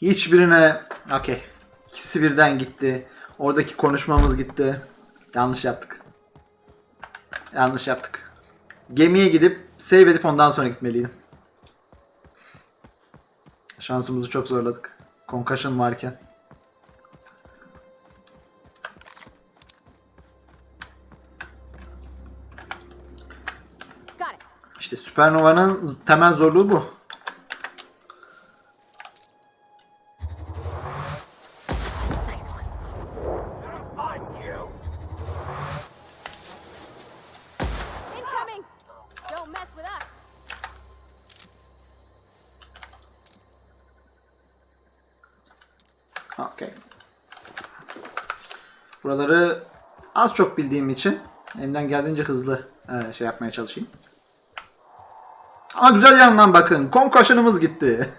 Hiçbirine... Okey. İkisi birden gitti. Oradaki konuşmamız gitti. Yanlış yaptık. Yanlış yaptık. Gemiye gidip save edip ondan sonra gitmeliydim. Şansımızı çok zorladık. Concussion varken. İşte Süpernova'nın temel zorluğu bu. Okay. Buraları az çok bildiğim için elimden geldiğince hızlı şey yapmaya çalışayım. Ama güzel yanından bakın. Concussion'ımız gitti.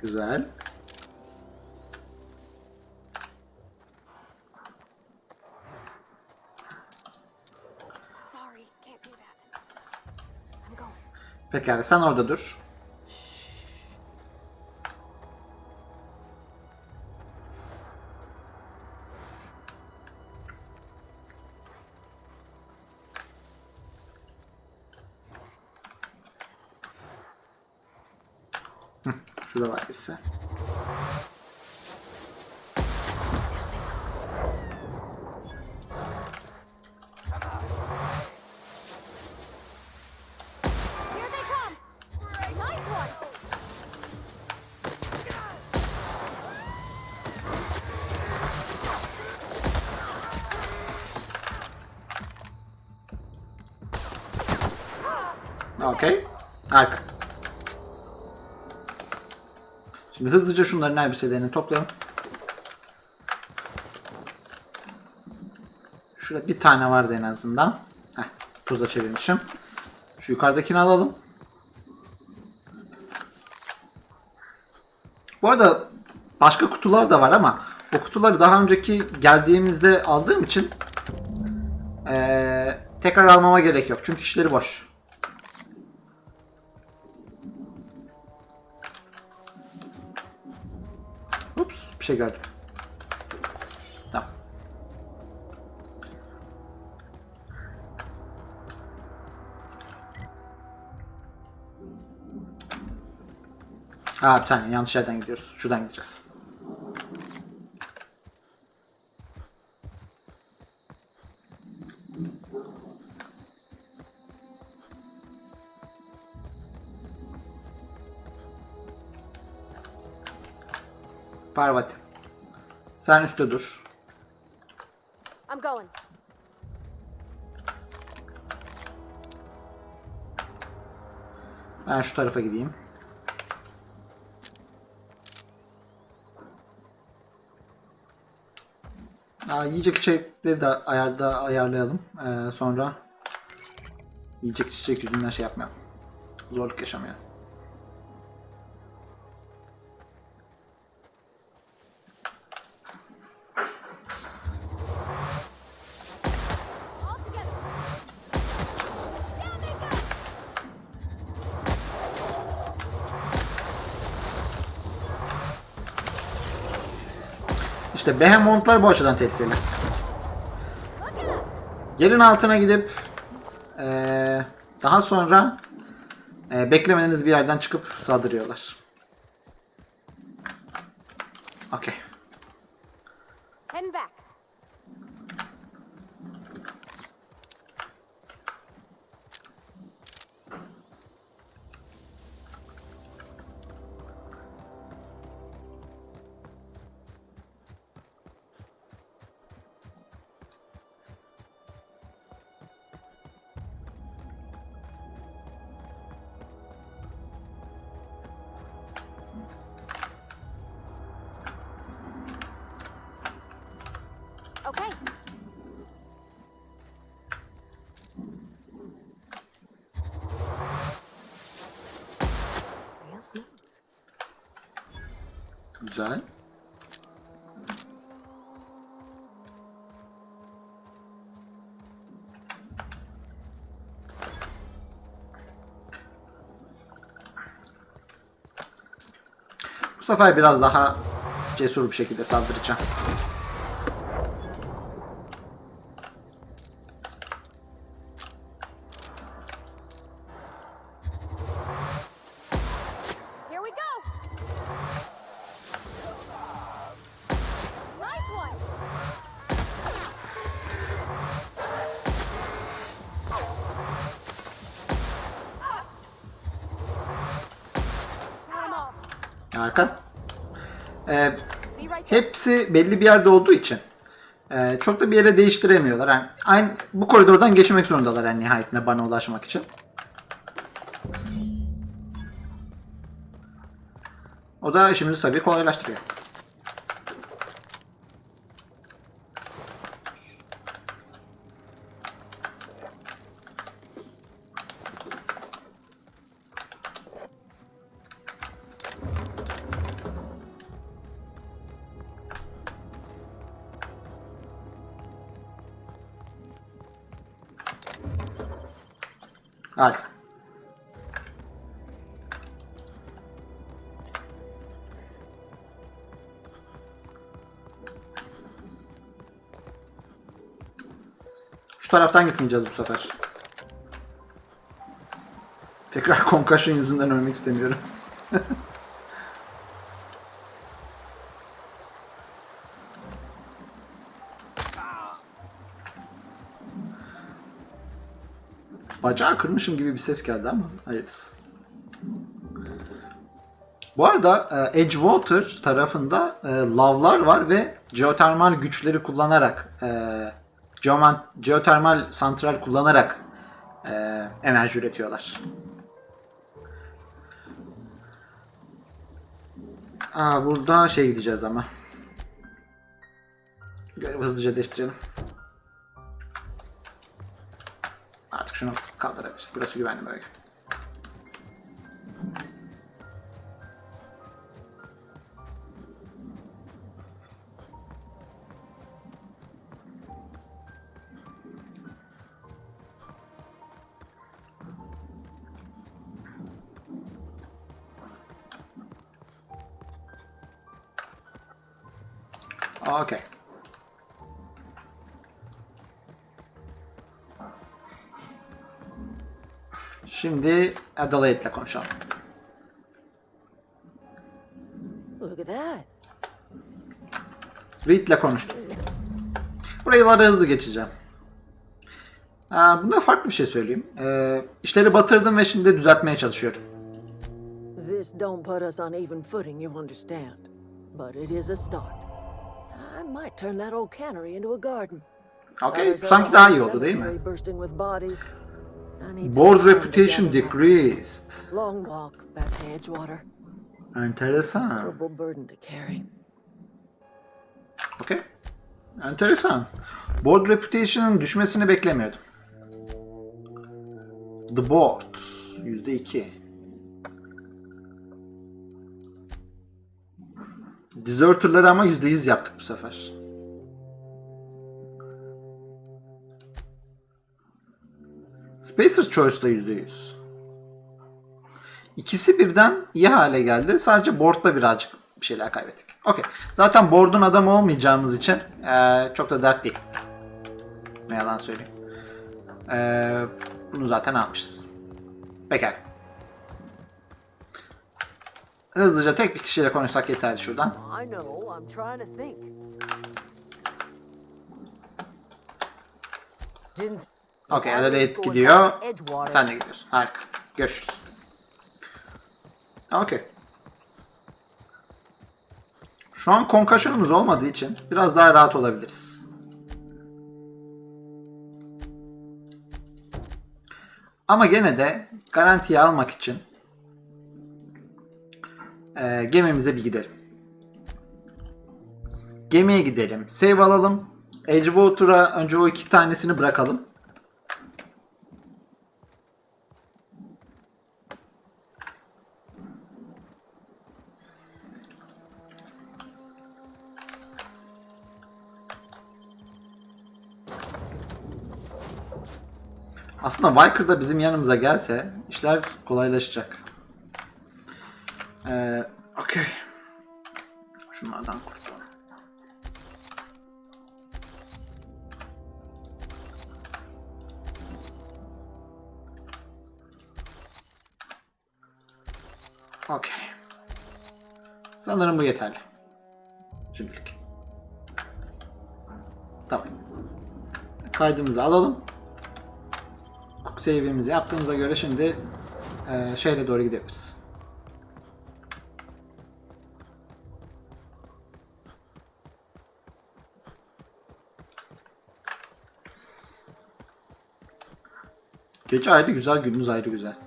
Güzel. Pekala sen orada dur. Şurada var birisi. Okay. Harika. Şimdi hızlıca şunların elbiselerini toplayalım. Şurada bir tane vardı en azından. Heh, tuza çevirmişim. Şu yukarıdakini alalım. Bu arada başka kutular da var ama o kutuları daha önceki geldiğimizde aldığım için tekrar almama gerek yok. Çünkü işleri boş. Ups, bir şey gördüm. Tamam. Bir saniye yanlış yerden gidiyoruz. Şuradan gideceğiz. Parvati. Sen üstte dur. I'm going. Ben şu tarafa gideyim. Yiyecek içecekleri de ayarlayalım. Sonra yiyecek içecek yüzünden şey yapmayalım. Zorluk yaşamayalım. İşte Behemoth'lar bu açıdan tehlikeli. Yerin altına gidip daha sonra beklemediğiniz bir yerden çıkıp saldırıyorlar. Okay. Heading back. Güzel. Bu sefer biraz daha cesur bir şekilde saldıracağım. Here we go. Nice one. Got 'em all. Harika. Be right there. Hepsi belli bir yerde olduğu için çok da bir yere değiştiremiyorlar. Yani aynı bu koridordan geçmek zorundalar en nihayetinde bana ulaşmak için. O da işimizi tabii kolaylaştırıyor. Harika. Şu taraftan gitmeyeceğiz bu sefer. Tekrar concussion yüzünden ölmek istemiyorum. Bacağı kırmışım gibi bir ses geldi ama hayırlısı. Bu arada Edgewater tarafında lavlar var ve jeotermal güçleri kullanarak jeotermal santral kullanarak enerji üretiyorlar. Burada şey gideceğiz ama. Görevi hızlıca değiştirelim. Artık şunu kaldırabiliriz. Burası güvenli bölge. Okay. Şimdi Adelaide'le konuşalım. Look at that. Reed'le konuştum. Burayıları hızlı geçeceğim. Bunda farklı bir şey söyleyeyim. İşleri batırdım ve şimdi düzeltmeye çalışıyorum. This don't put us on even footing, you understand. But it is a start. I might turn that old cannery into a garden. Okay, sanki daha iyi oldu değil mi? Board reputation decreased. Long walk back to Edgewater. Enteresan. Terrible burden to carry. Okay. Enteresan. Board reputation'ın düşmesini beklemiyordum. The board %2. Deserter'ları ama %100 yaptık bu sefer. Spacer's Choice'da %100. İkisi birden iyi hale geldi. Sadece board'da birazcık bir şeyler kaybettik. Okey. Zaten board'un adamı olmayacağımız için çok da dert değil. Ne yalan söyleyeyim. Bunu zaten almışız. Pekala. Hızlıca tek bir kişiyle konuşsak yeterli şuradan. I know, I'm trying to think. Okey, Adelaide gidiyor. Sen de gidiyorsun. Harika. Görüşürüz. Okey. Şu an concussion'umuz olmadığı için biraz daha rahat olabiliriz. Ama gene de garantiye almak için gemimize bir gidelim. Gemiye gidelim. Save alalım. Edgewater'a önce o 2 tanesini bırakalım. Aslında Viker da bizim yanımıza gelse işler kolaylaşacak. Okey. Şunlardan kurtulalım. Okey. Sanırım bu yeterli. Şimdilik. Tamam. Kaydımızı alalım. Cook save'imizi yaptığımıza göre şimdi şeyle doğru gidebiliriz. Gece ayrı güzel, gündüz ayrı güzel.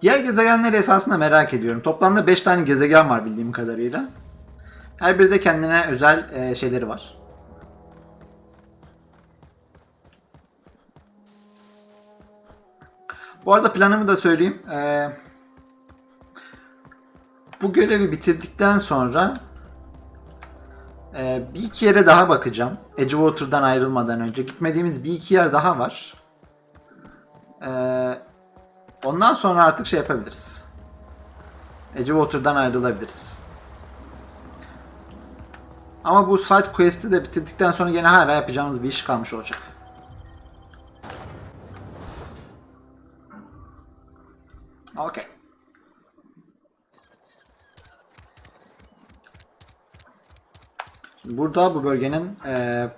Diğer gezegenleri esasında merak ediyorum. Toplamda 5 tane gezegen var bildiğim kadarıyla. Her biri de kendine özel şeyleri var. Bu arada planımı da söyleyeyim. Bu görevi bitirdikten sonra bir iki yere daha bakacağım. Edgewater'dan ayrılmadan önce. Gitmediğimiz bir iki yer daha var. Ondan sonra artık şey yapabiliriz. Edgewater'dan ayrılabiliriz. Ama bu side quest'i de bitirdikten sonra yine hala yapacağımız bir iş kalmış olacak. Okey. Burada bu bölgenin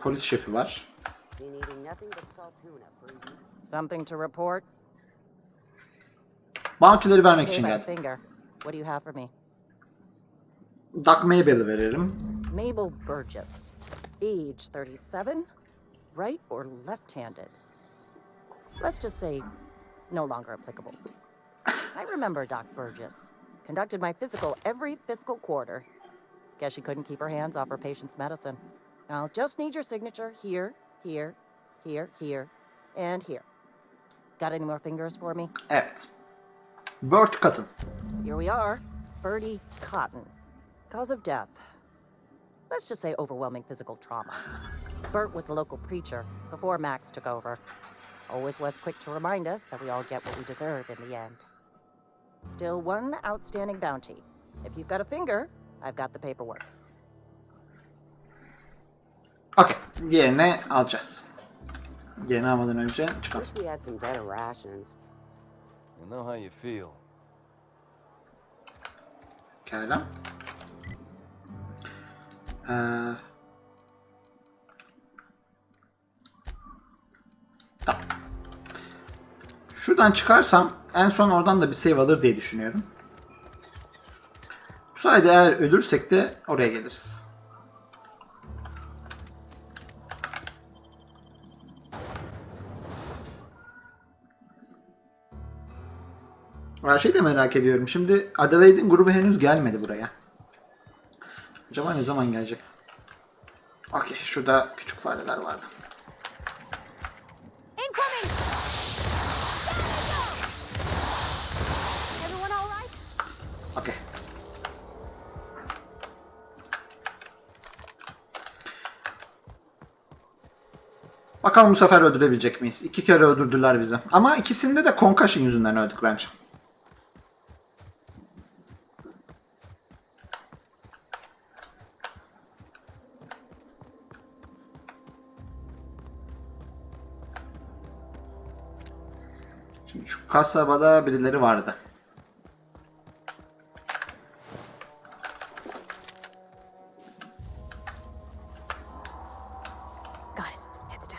polis şefi var. Something to report? Bounty'leri vermek için Hey, my geldim. finger. What do you have for me? Doc Mabel'i veririm. Mabel Burgess. Age 37? Right or left-handed? Let's just say no longer applicable. I remember Doc Burgess. Conducted my physical every fiscal quarter. Guess she couldn't keep her hands off her patient's medicine. I'll just need your signature here, here, here, here, and here. Got any more fingers for me? Evet. Burt Cotton. Here we are. Bertie Cotton. Cause of death. Let's just say overwhelming physical trauma. Bert was the local preacher before Max took over. Always was quick to remind us that we all get what we deserve in the end. Still one outstanding bounty. If you've got a finger, I've got the paperwork. Okey. Diğerini alacağız. Diğerini almadan önce çıkalım. Wish we had some better rations. You know how you feel. Pekala. Tamam. Şuradan çıkarsam en son oradan da bir save alır diye düşünüyorum. Bu sayede eğer ölürsek de oraya geliriz. Şey de merak ediyorum. Şimdi Adelaide'in grubu henüz gelmedi buraya. Acaba ne zaman gelecek? Okey. Şurada küçük fareler vardı. Incoming! Everyone all right? Okey. Bakalım bu sefer öldürebilecek miyiz? 2 kere öldürdüler bizi. Ama ikisinde de concussion yüzünden öldük bence. Şimdi şu kasabada birileri vardı. Got it. Heads down.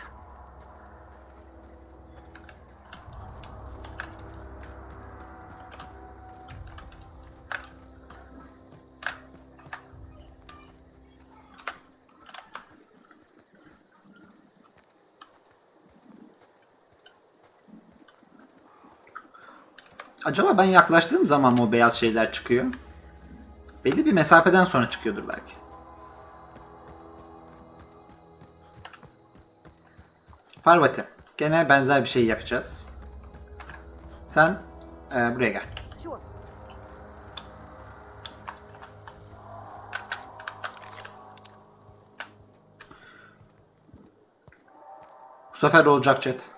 Acaba ben yaklaştığım zaman mı o beyaz şeyler çıkıyor? Belli bir mesafeden sonra çıkıyordur belki. Parvati. Gene benzer bir şey yapacağız. Sen buraya gel. Sure. Bu sefer olacak chat.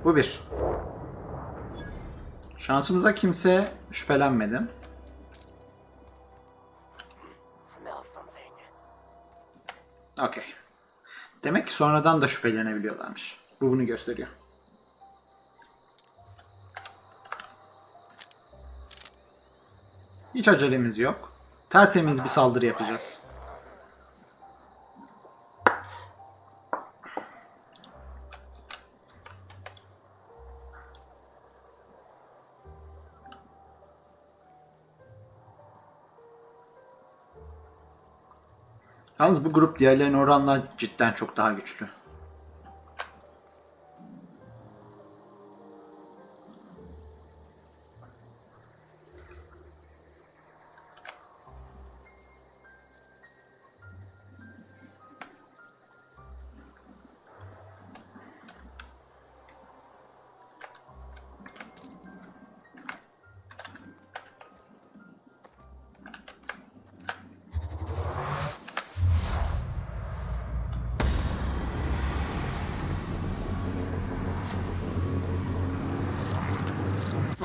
Bu bir. Şansımıza kimse şüphelenmedi. Okey. Demek ki sonradan da şüphelenebiliyorlarmış. Bu bunu gösteriyor. Hiç acelemiz yok. Tertemiz bir saldırı yapacağız. Yalnız bu grup diğerlerine oranla cidden çok daha güçlü.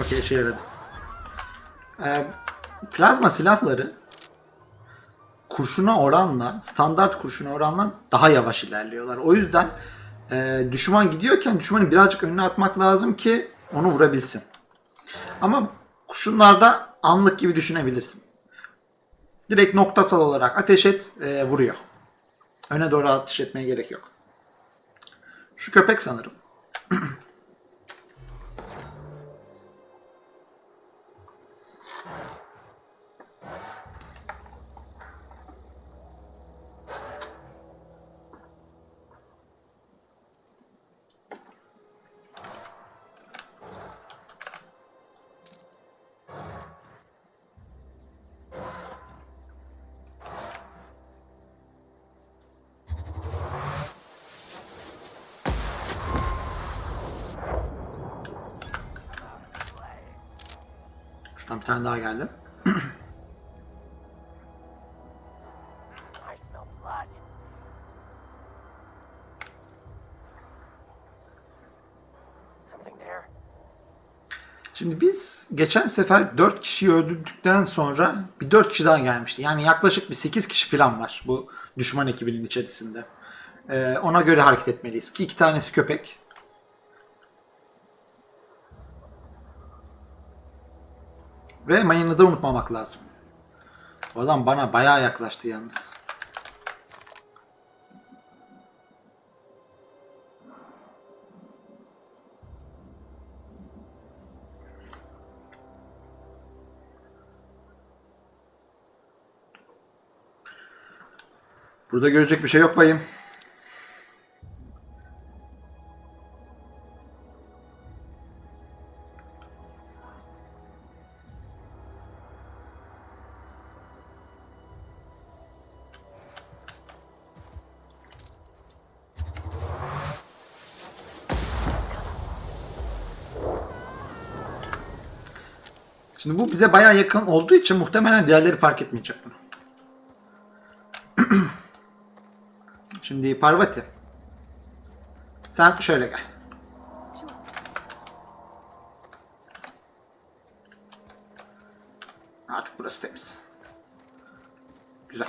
Okey, işe yaradı. Plazma silahları kurşuna oranla, standart kurşuna oranla daha yavaş ilerliyorlar. O yüzden düşman gidiyorken düşmanı birazcık önüne atmak lazım ki onu vurabilsin. Ama kurşunlarda anlık gibi düşünebilirsin. Direkt noktasal olarak ateş et, vuruyor. Öne doğru ateş etmeye gerek yok. Şu köpek sanırım. Şuradan bir tane daha geldi. Şimdi biz geçen sefer 4 kişiyi öldürdükten sonra bir 4 kişi daha gelmişti. Yani yaklaşık bir 8 kişi falan var bu düşman ekibinin içerisinde. Ona göre hareket etmeliyiz ki 2 tanesi köpek. Ve mayını da unutmamak lazım. O adam bana bayağı yaklaştı yalnız. Burada görecek bir şey yok bayım. Şimdi bu bize bayağı yakın olduğu için muhtemelen diğerleri fark etmeyecek bunu. Şimdi Parvati. Sen şöyle gel. Artık burası temiz. Güzel.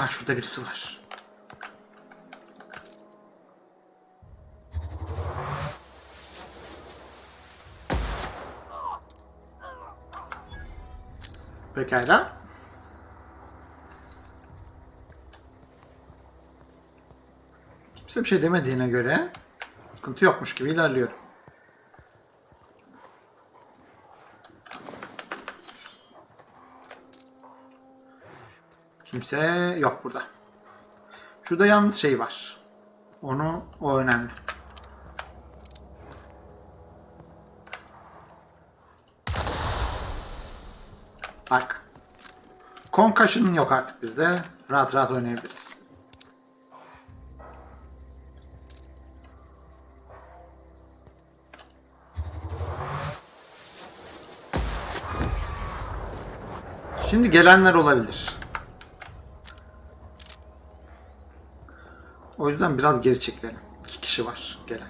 Şurada birisi var. Pekala. Kimse bir şey demediğine göre sıkıntı yokmuş gibi ilerliyorum. Kimse yok burada. Şurada yalnız şey var. O önemli. Arka. Concussion yok artık bizde. Rahat rahat oynayabiliriz. Şimdi gelenler olabilir. O yüzden biraz geri çekilelim. 2 kişi var gelen.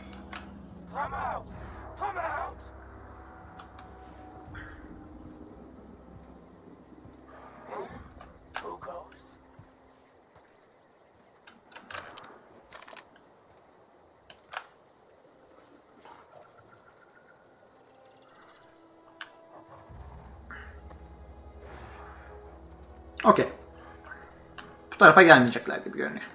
Okey. Bu tarafa gelmeyecekler gibi görünüyor.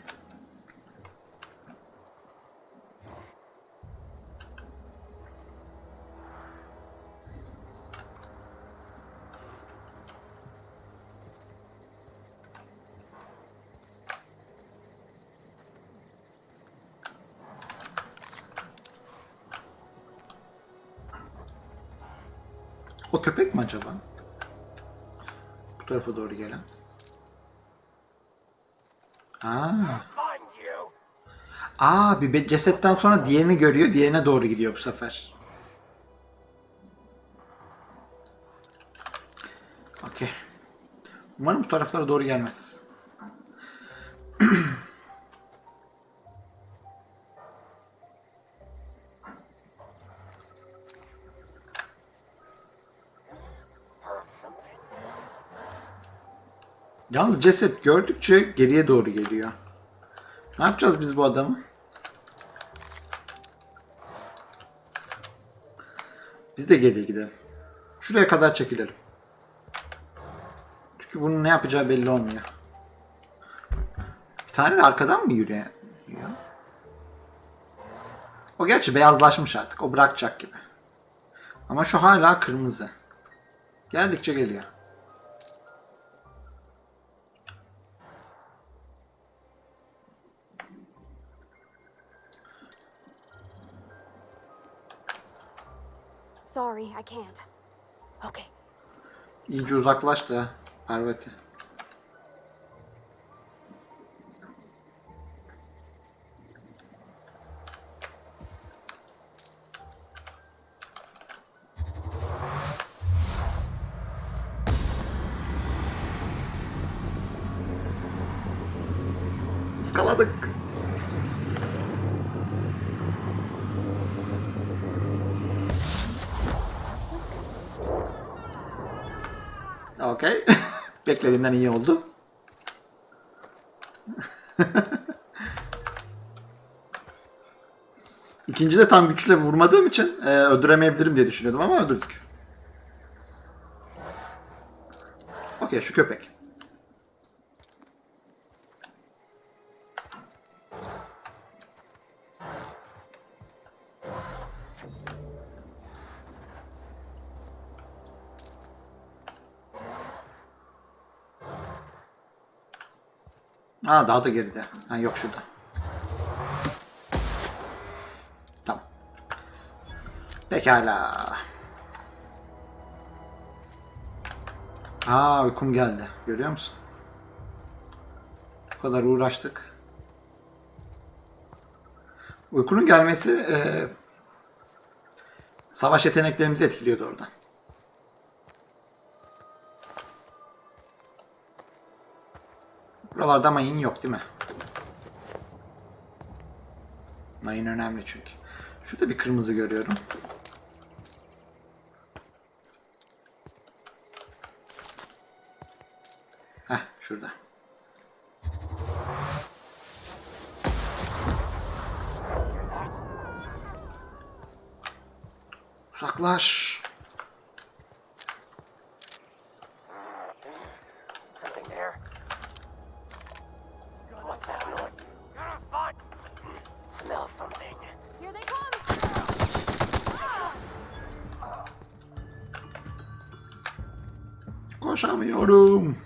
O köpek mi acaba? Bu tarafa doğru gelen. Bir cesetten sonra diğerini görüyor. Diğerine doğru gidiyor bu sefer. Okey. Umarım bu taraflara doğru gelmez. Yalnız ceset gördükçe geriye doğru geliyor. Ne yapacağız biz bu adamı? Biz de geriye gidelim. Şuraya kadar çekilelim. Çünkü bunun ne yapacağı belli olmuyor. Bir tane de arkadan mı yürüyor? O gerçi beyazlaşmış artık. O bırakacak gibi. Ama şu hala kırmızı. Geldikçe geliyor. Sorry, I can't. Okay. İyice uzaklaştı Parvati. Iskaladık. Okey. Beklediğimden iyi oldu. İkinci de tam güçle vurmadığım için öldüremeyebilirim diye düşünüyordum ama öldürdük. Okey, şu köpek. Daha da geride. Yok şurada. Tamam. Pekala. Uykum geldi. Görüyor musun? Bu kadar uğraştık. Uykunun gelmesi savaş yeteneklerimizi etkiliyordu orada. Buralarda mayın yok değil mi? Mayın önemli çünkü. Şurada bir kırmızı görüyorum. Şurada. Uzaklaş. Here they come. Koşamıyorum.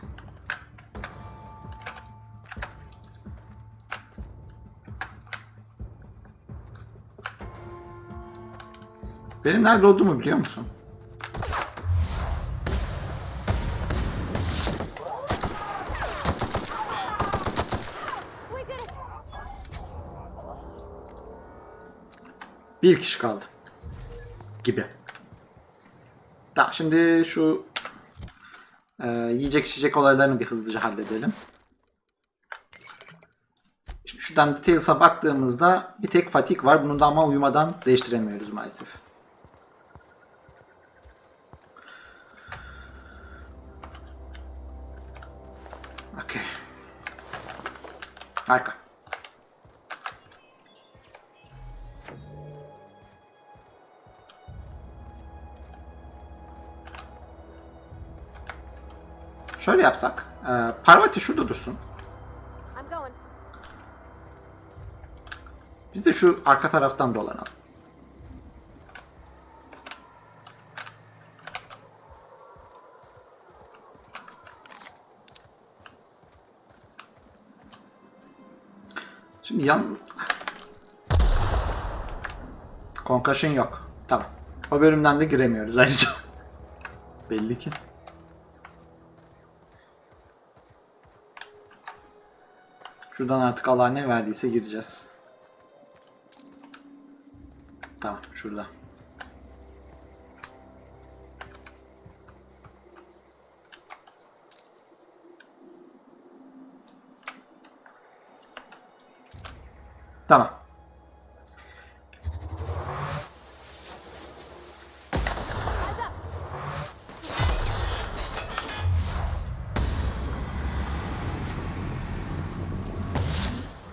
Benim nerede olduğumu biliyor musun? We did it. Bir kişi kaldı. Gibi. Tamam, şimdi şu Yiyecek içecek olaylarını bir hızlıca halledelim. Şimdi şuradan details'a baktığımızda bir tek fatigue var. Bunu da ama uyumadan değiştiremiyoruz maalesef. Okay. Harika. Şöyle yapsak. Parvati şurada dursun. I'm going. Biz de şu arka taraftan dolanalım. Şimdi Concussion yok. Tamam. O bölümden de giremiyoruz ayrıca. Belli ki. Şuradan artık Allah ne verdiyse gireceğiz. Tamam, şurada. Tamam. Eyes up.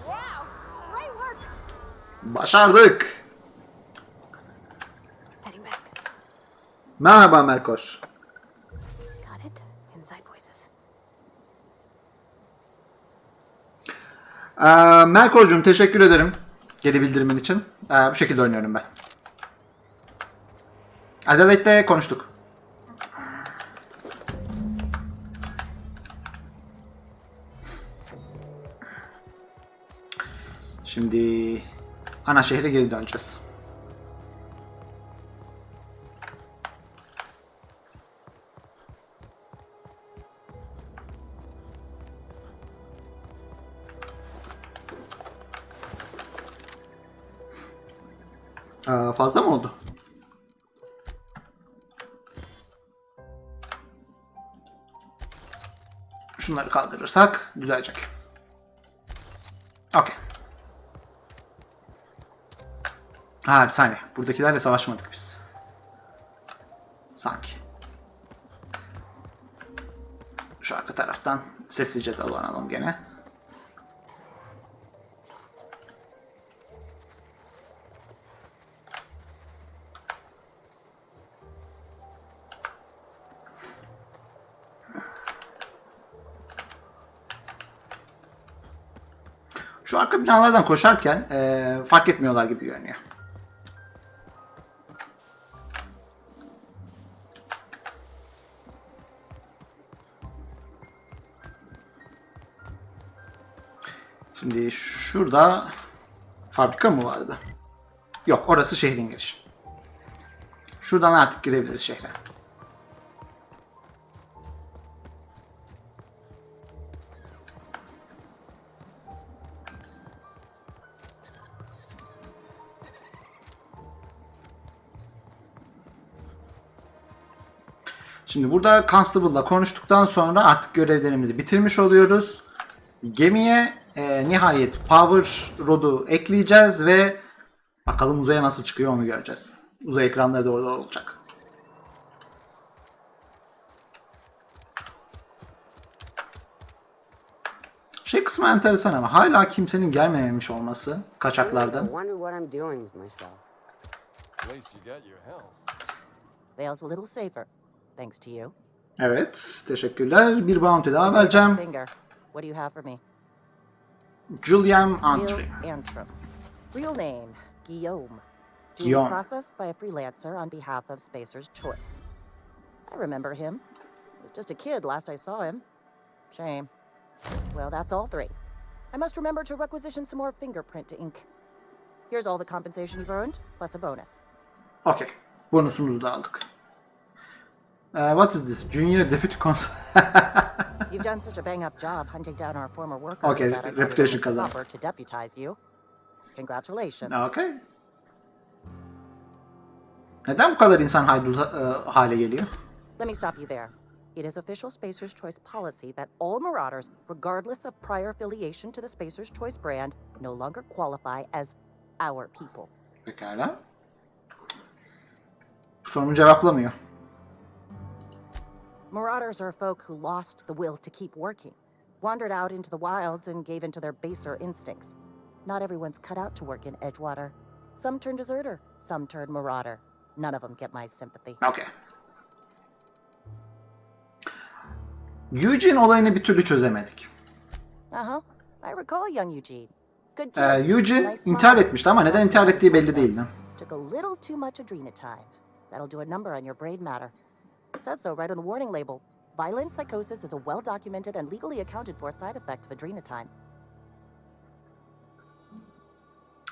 Wow. Great work. Başardık. Heading back. Merhaba Melkor. Got it. Inside voices. Melkor'cum teşekkür ederim. Geri bildirimin için. Bu şekilde oynuyorum ben. Adelaide'de konuştuk. Şimdi ana şehre geri döneceğiz. Fazla mı oldu? Şunları kaldırırsak düzelecek. Okey. Bir saniye. Buradakilerle savaşmadık biz. Sanki. Şu arka taraftan sessizce dolanalım gene. Şu arka binalardan koşarken fark etmiyorlar gibi görünüyor. Şimdi şurada fabrika mı vardı? Yok, orası şehrin girişi. Şuradan artık girebiliriz şehre. Şimdi burada Constable'la konuştuktan sonra artık görevlerimizi bitirmiş oluyoruz. Gemiye nihayet Power Rod'u ekleyeceğiz ve bakalım uzaya nasıl çıkıyor onu göreceğiz. Uzay ekranları da orada olacak. Şey kısmı enteresan ama hala kimsenin gelmemiş olması kaçaklardan. I wonder what I'm doing with myself. At least you got your health. Vale's a little safer, thanks to you. Evet, teşekkürler. Bir bounty daha vereceğim. Finger. What do you have for me? Julian Gil Antrim. Antrim. Real name, Guillaume. Guillaume. Processed by a freelancer on behalf of Spacer's Choice. I remember him. He was just a kid last I saw him. Shame. Well, that's all three. I must remember to requisition some more fingerprint ink. Here's all the compensation you've earned, plus a bonus. Okey. Bonusumuzu da aldık. What is this? Junior Deputy Consul. You've done such a bang-up job hunting down our former workers Okay, that I thought it reputation only kazandı. proper to deputize you. Congratulations. Okey. Neden bu kadar insan haydut hale geliyor? Let me stop you there. It is official Spacer's Choice policy that all Marauders, regardless of prior affiliation to the Spacer's Choice brand, no longer qualify as our people. Pekala. Sorumu cevaplamıyor. Marauders are folk who lost the will to keep working, wandered out into the wilds and gave into their baser instincts. Not everyone's cut out to work in Edgewater. Some turn deserter, some turn marauder. None of them get my sympathy. Okay. Eugene olayını bir türlü çözemedik. Uh-huh. I recall young Eugene. Good kid. Eugene Nice smile. intihar etmişti ama neden intihar ettiği belli değildi. Took a little too much adrenatime. That'll do a number on your brain matter. Says so right on the warning label. Violent psychosis is a well-documented and legally accounted for side effect of adrenatime.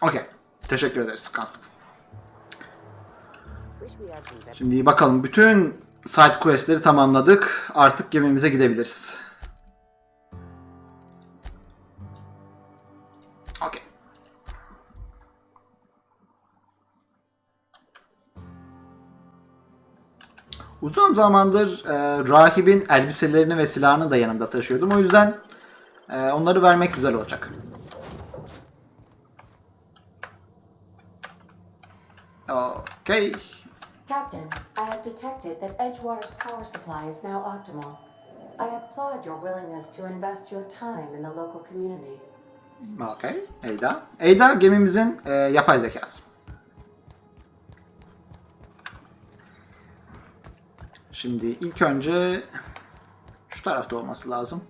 Okay. Teşekkür ederiz Constant. Wish we had some better. Şimdi bakalım, bütün side quest'leri tamamladık. Artık gemimize gidebiliriz. Okay. Uzun zamandır rahibin elbiselerini ve silahını da yanımda taşıyordum. O yüzden onları vermek güzel olacak. Okay. Captain, I have detected that Edgewater's power supply is now optimal. I applaud your willingness to invest your time in the local community. Okay. Ada. Ada gemimizin yapay zekası. Şimdi ilk önce şu tarafta olması lazım.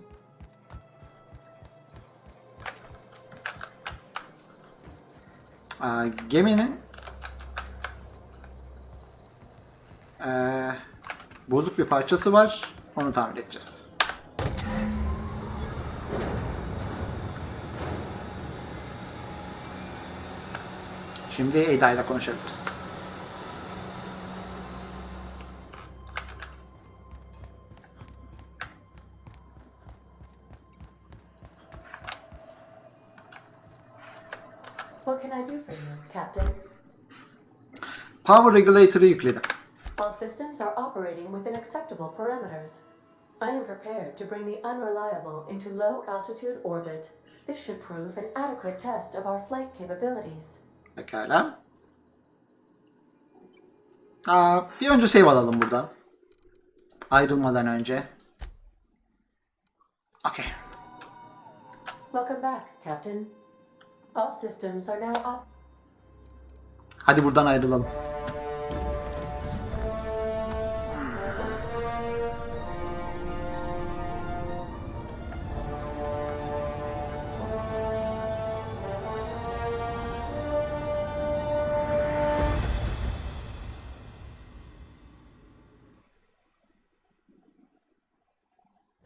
Geminin bozuk bir parçası var. Onu tamir edeceğiz. Şimdi Ada ile konuşabiliriz. What can I do for you, Captain? Power Regulator'ı yükledim. All systems are operating within acceptable parameters. I am prepared to bring the unreliable into low-altitude orbit. This should prove an adequate test of our flight capabilities. Pekala. Bir önce save alalım buradan. Ayrılmadan önce. Okay. Welcome back, Captain. All systems are now op... Hadi buradan ayrılalım.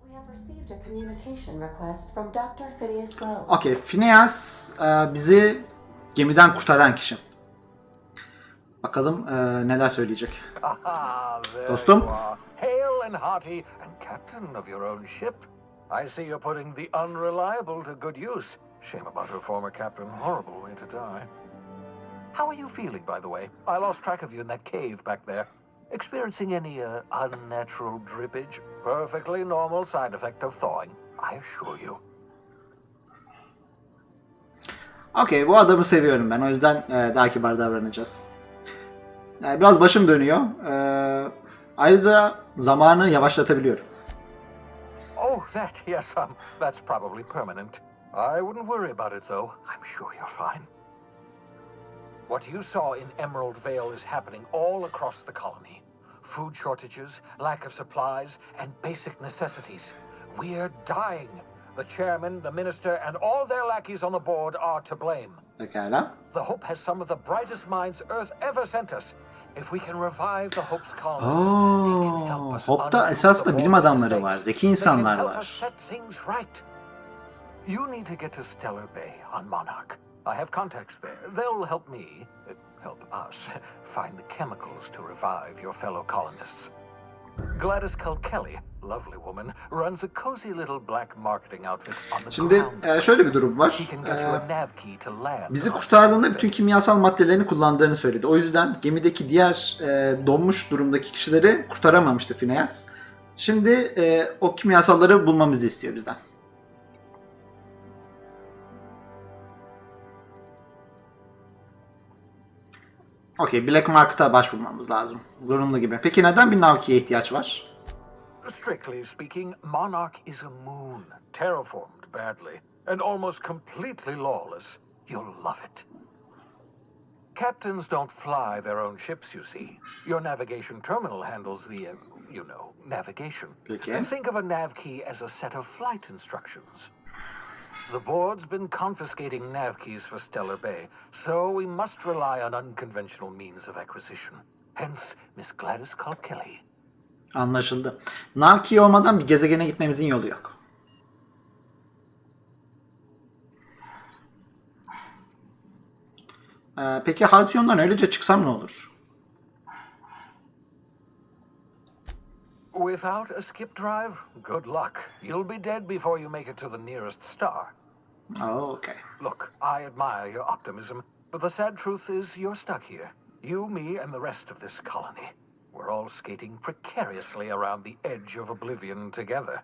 We have received a communication request from Dr. Phineas Wells. Okay, Phineas bizi gemiden kurtaran kişi. Bakalım neler söyleyecek. Ah, there Dostum. you are, hale and hearty, and captain of your own ship. I see you're putting the unreliable to good use. Shame about her former captain. Horrible way to die. How are you feeling, by the way? I lost track of you in that cave back there. Experiencing any unnatural drippage? Perfectly normal side effect of thawing, I assure you. Okay, bu adamı seviyorum ben. O yüzden daha kibar davranacağız. Biraz başım dönüyor. Ayrıca zamanı yavaşlatabiliyorum. Oh, that, yes, that's probably permanent. I wouldn't worry about it, though. I'm sure you're fine. What you saw in Emerald Vale is happening all across the colony. Food shortages, lack of supplies, and basic necessities. We're dying. The chairman, the minister, and all their lackeys on the board are to blame. Pekala. The Hope has some of the brightest minds Earth ever sent us. If we can revive the Hope's colonists, they can help us Hope'ta undo esasında the bilim war's adamları var, mistakes. zeki They insanlar can help var. us set things right. You need to get to Stellar Bay on Monarch. I have contacts there. They'll help me, help us, find the chemicals to revive your fellow colonists. Gladys Kelly, lovely woman, runs a cozy little black marketing outfit on the Şimdi ground. şöyle bir durum var. She can get you a nav key to land. Bizi kurtardığında bütün kimyasal maddelerini kullandığını söyledi. O yüzden gemideki diğer donmuş durumdaki kişileri kurtaramamıştı Phineas. Şimdi o kimyasalları bulmamızı istiyor bizden. Okey, Black Market'a başvurmamız lazım. Zorunlu gibi. Peki neden bir Navki'ye ihtiyaç var? Strictly speaking, Monarch is a moon, terraformed badly, and almost completely lawless. You'll love it. Captains don't fly their own ships, you see. Your navigation terminal handles the, navigation. Peki. Think of a nav key as a set of flight instructions. The board's been confiscating nav keys for Stellar Bay, so we must rely on unconventional means of acquisition. Hence, Miss Gladys Kilkelly. Anlaşıldı. Navki olmadan bir gezegene gitmemizin yolu yok. Peki Halcyon'dan öylece çıksam ne olur? Without a skip drive, good luck. You'll be dead before you make it to the nearest star. Oh, okay. Look, I admire your optimism, but the sad truth is you're stuck here. You, me, and the rest of this colony. We're all skating precariously around the edge of oblivion together.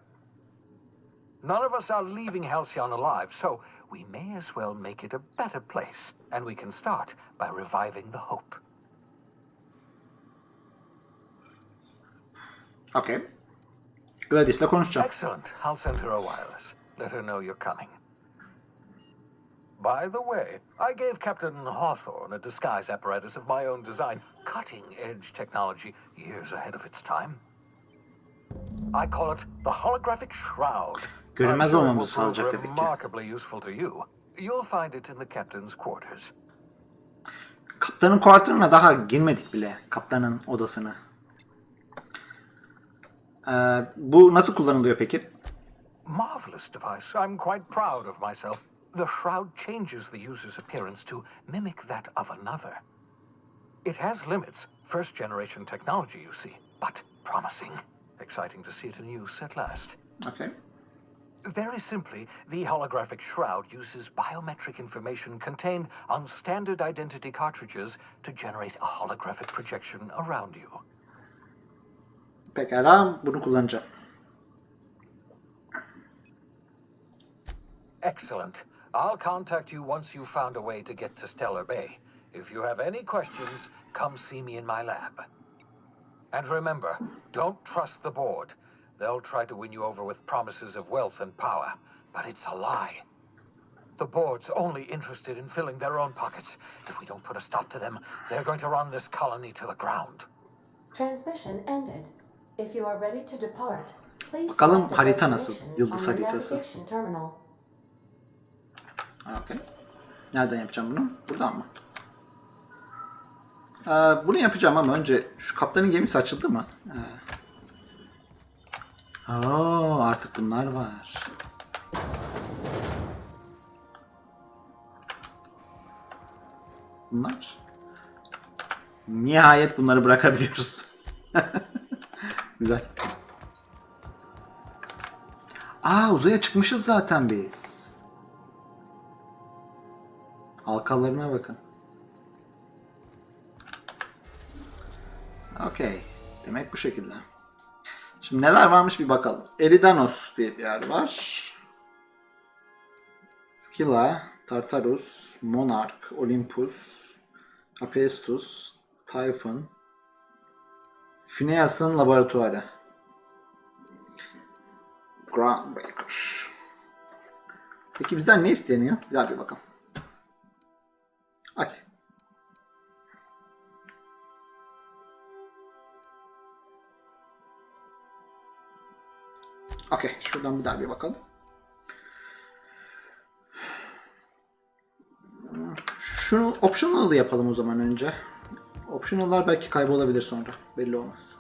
None of us are leaving Halcyon alive, so we may as well make it a better place, and we can start by reviving the hope. Okay. Gladys'le konuşacağım. Excellent. I'll send her a wireless. Let her know you're coming. By the way, I gave Captain Hawthorne a disguise apparatus of my own design, cutting-edge technology years ahead of its time. I call it the holographic shroud. Görünmez I'm sure it olmamızı will prove sağlayacak tabii ki. remarkably useful to you. You'll find it in the captain's quarters. Kaptanın kuartırına daha girmedik bile. Kaptanın odasına. Bu nasıl kullanılıyor peki? Marvelous device. I'm quite proud of myself. The shroud changes the user's appearance to mimic that of another. It has limits, first generation technology, you see, but promising. Exciting to see it in use at last. Okay. Very simply, the holographic shroud uses biometric information contained on standard identity cartridges to generate a holographic projection around you. Pekala, bunu kullanacağım. Excellent. I'll contact you once you've found a way to get to Stellar Bay. If you have any questions, come see me in my lab. And remember, don't trust the board. They'll try to win you over with promises of wealth and power, but it's a lie. The board's only interested in filling their own pockets. If we don't put a stop to them, they're going to run this colony to the ground. Transmission ended. If you are ready to depart, please Bakalım select a harita nasıl? destination Yıldız on your haritası. navigation terminal. Okay. Nereden yapacağım bunu? Buradan mı? Bunu yapacağım ama önce şu kaptanın gemisi açıldı mı? Artık bunlar var. Bunlar. Nihayet bunları bırakabiliyoruz. Güzel. Uzaya çıkmışız zaten biz. Halkalarına bakın. Okey. Demek bu şekilde. Şimdi neler varmış bir bakalım. Eridanos diye bir yer var. Scylla, Tartarus, Monarch, Olympus, Hephaestus, Typhon, Phineas'ın laboratuvarı. Groundbreaker. Peki bizden ne isteniyor? Gel bir bakalım. Okey. Okey. Şuradan bir daha bir bakalım. Şunu optional'ı yapalım o zaman önce. Optional'lar belki kaybolabilir sonra. Belli olmaz.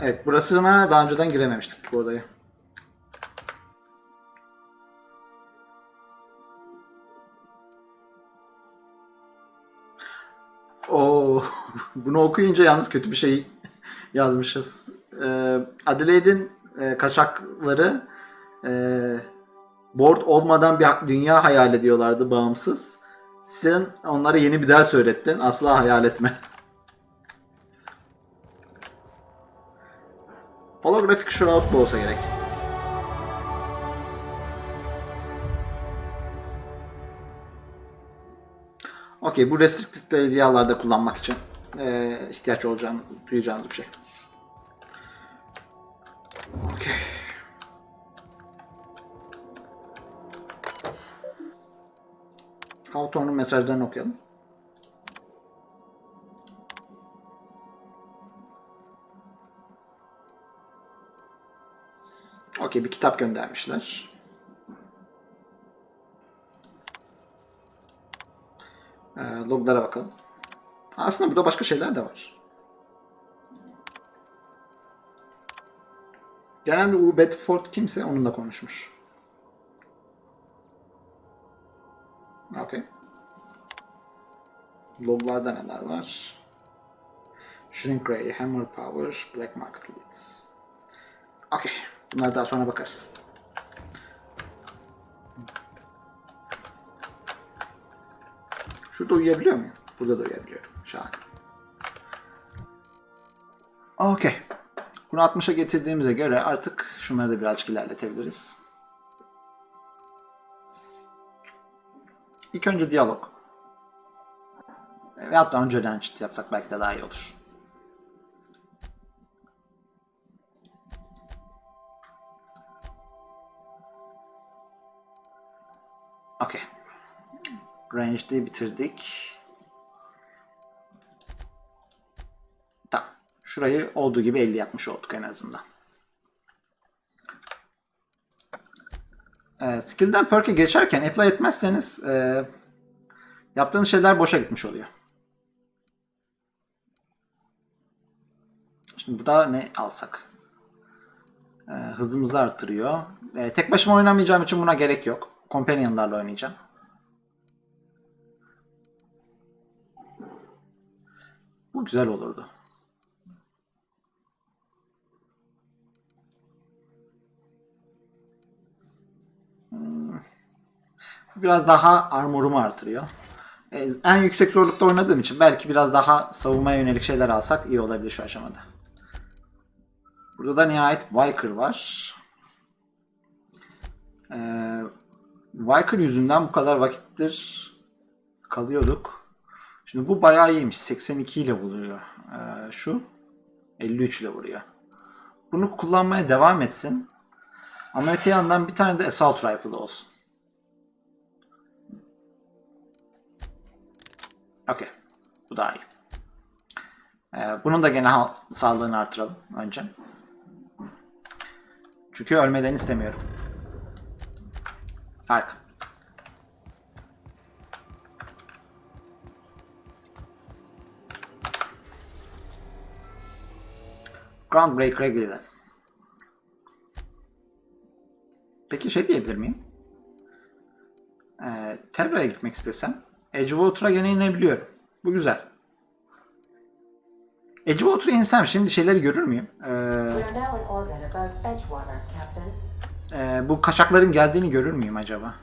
Evet. Burasına daha önceden girememiştik bu odaya. Bunu okuyunca yalnız kötü bir şey yazmışız. Adelaide'in kaçakları board olmadan bir dünya hayal ediyorlardı bağımsız. Sen onlara yeni bir ders öğrettin. Asla hayal etme. Holographic Shroud bu olsa gerek. Okey, bu restricted arealarda kullanmak için ihtiyaç duyacağınız bir şey. Okey. Hawthorne'un mesajlarını okuyalım. Okey, bir kitap göndermişler. Loglara bakalım. Aslında burada başka şeyler de var. Genelde o Bedford kimse onunla konuşmuş. Okey. Loglarda neler var? Shrink Ray, Hammer Power, Black Market Leads. Okey. Bunlara daha sonra bakarız. Şurada uyuyabiliyor muyum? Burada da uyuyabiliyorum. Şahane. Okey. Bunu 60'a getirdiğimize göre artık şunları da birazcık ilerletebiliriz. İlk önce diyalog. Veyahut da önceden çit yapsak belki de daha iyi olur. Okey. Range'de bitirdik. Tamam. Şurayı olduğu gibi 50 yapmış olduk en azından. Skill'den perk'e geçerken apply etmezseniz yaptığınız şeyler boşa gitmiş oluyor. Şimdi bu da ne alsak? Hızımızı artırıyor. Tek başıma oynamayacağım için buna gerek yok. Companion'larla oynayacağım. Bu güzel olurdu. Biraz daha armorumu artırıyor. En yüksek zorlukta oynadığım için belki biraz daha savunmaya yönelik şeyler alsak iyi olabilir şu aşamada. Burada da nihayet Viker var. Viker yüzünden bu kadar vakittir kalıyorduk. Şimdi bu bayağı iyiymiş. 82 ile vuruyor. Şu 53 ile vuruyor. Bunu kullanmaya devam etsin. Ama öte yandan bir tane de Assault Rifle olsun. Okey. Bu daha iyi. Bunun da genel sağlığını artıralım önce. Çünkü ölmeden istemiyorum. Harika. Groundbreaker'a gidelim. Peki şey diyebilir miyim? Terra'ya gitmek istesem Edgewater'a gene inebiliyorum. Bu güzel. Edgewater'a insem şimdi şeyleri görür müyüm? We are now in orbit above Edgewater, Captain. Bu kaçakların geldiğini görür müyüm acaba?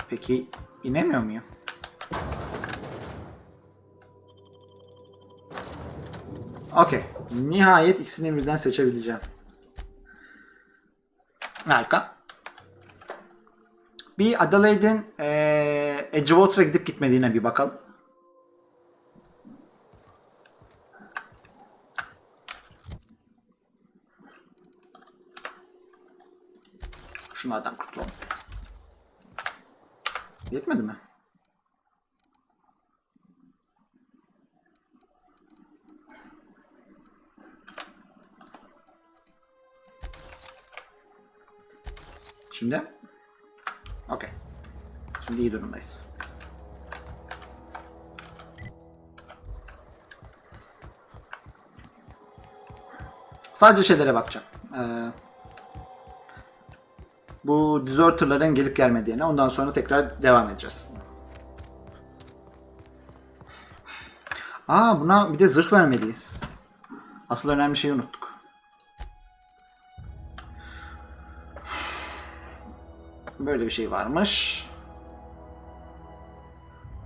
Peki inemiyor muyum? Okey. Nihayet ikisini birden seçebileceğim. Harika. Bir Adelaide'in Edgewater'a gidip gitmediğine bir bakalım. Şunlardan kurtulalım. Yetmedi mi? Şimdi? Okey. Şimdi iyi durumdayız. Sadece şeylere bakacağım. Bu deserterların gelip gelmediğine. Ondan sonra tekrar devam edeceğiz. Buna bir de zırh vermeliyiz. Asıl önemli şeyi unuttuk. Böyle bir şey varmış.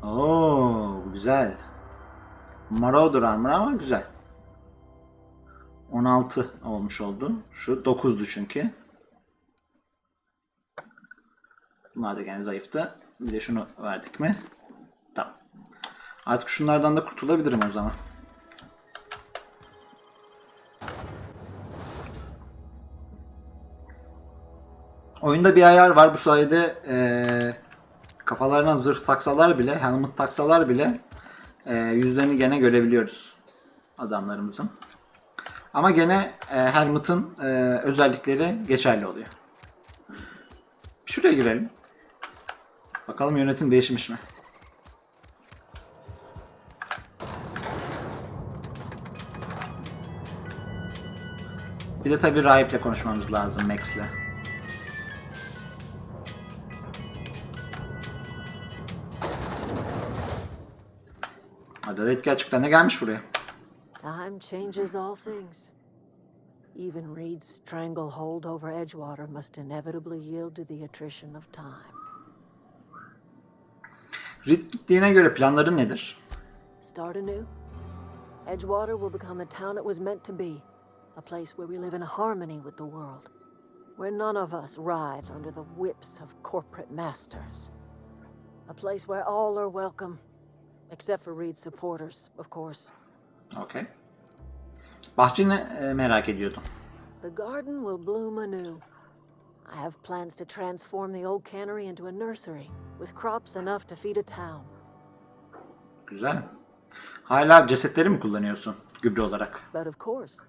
Oo, güzel. Marauder armor ama güzel. 16 olmuş oldu. Şu 9'du çünkü. Bunlar da gene zayıftı. Bir de şunu verdik mi? Tamam. Artık şunlardan da kurtulabilirim o zaman. Oyunda bir ayar var. Bu sayede kafalarına zırh taksalar bile, helmet taksalar bile yüzlerini gene görebiliyoruz adamlarımızın. Ama gene helmet'ın özellikleri geçerli oluyor. Şuraya girelim. Bakalım yönetim değişmiş mi? Bir de tabii rahiple konuşmamız lazım, Max'le. Adelaide gerçekten de gelmiş buraya. Time changes all things. Even Reed's stranglehold over Edgewater must inevitably yield to the attrition of time. Reed gittiğine göre planları nedir? Start anew. Edgewater will become the town it was meant to be. A place where we live in harmony with the world. Where none of us writhe under the whips of corporate masters. A place where all are welcome. Except for Reed's supporters, of course. Okay. Bahçeni merak ediyordum. The garden will bloom anew. I have plans to transform the old cannery into a nursery, with crops enough to feed a town. Güzel. Hala cesetleri mi kullanıyorsun gübre olarak? But of course.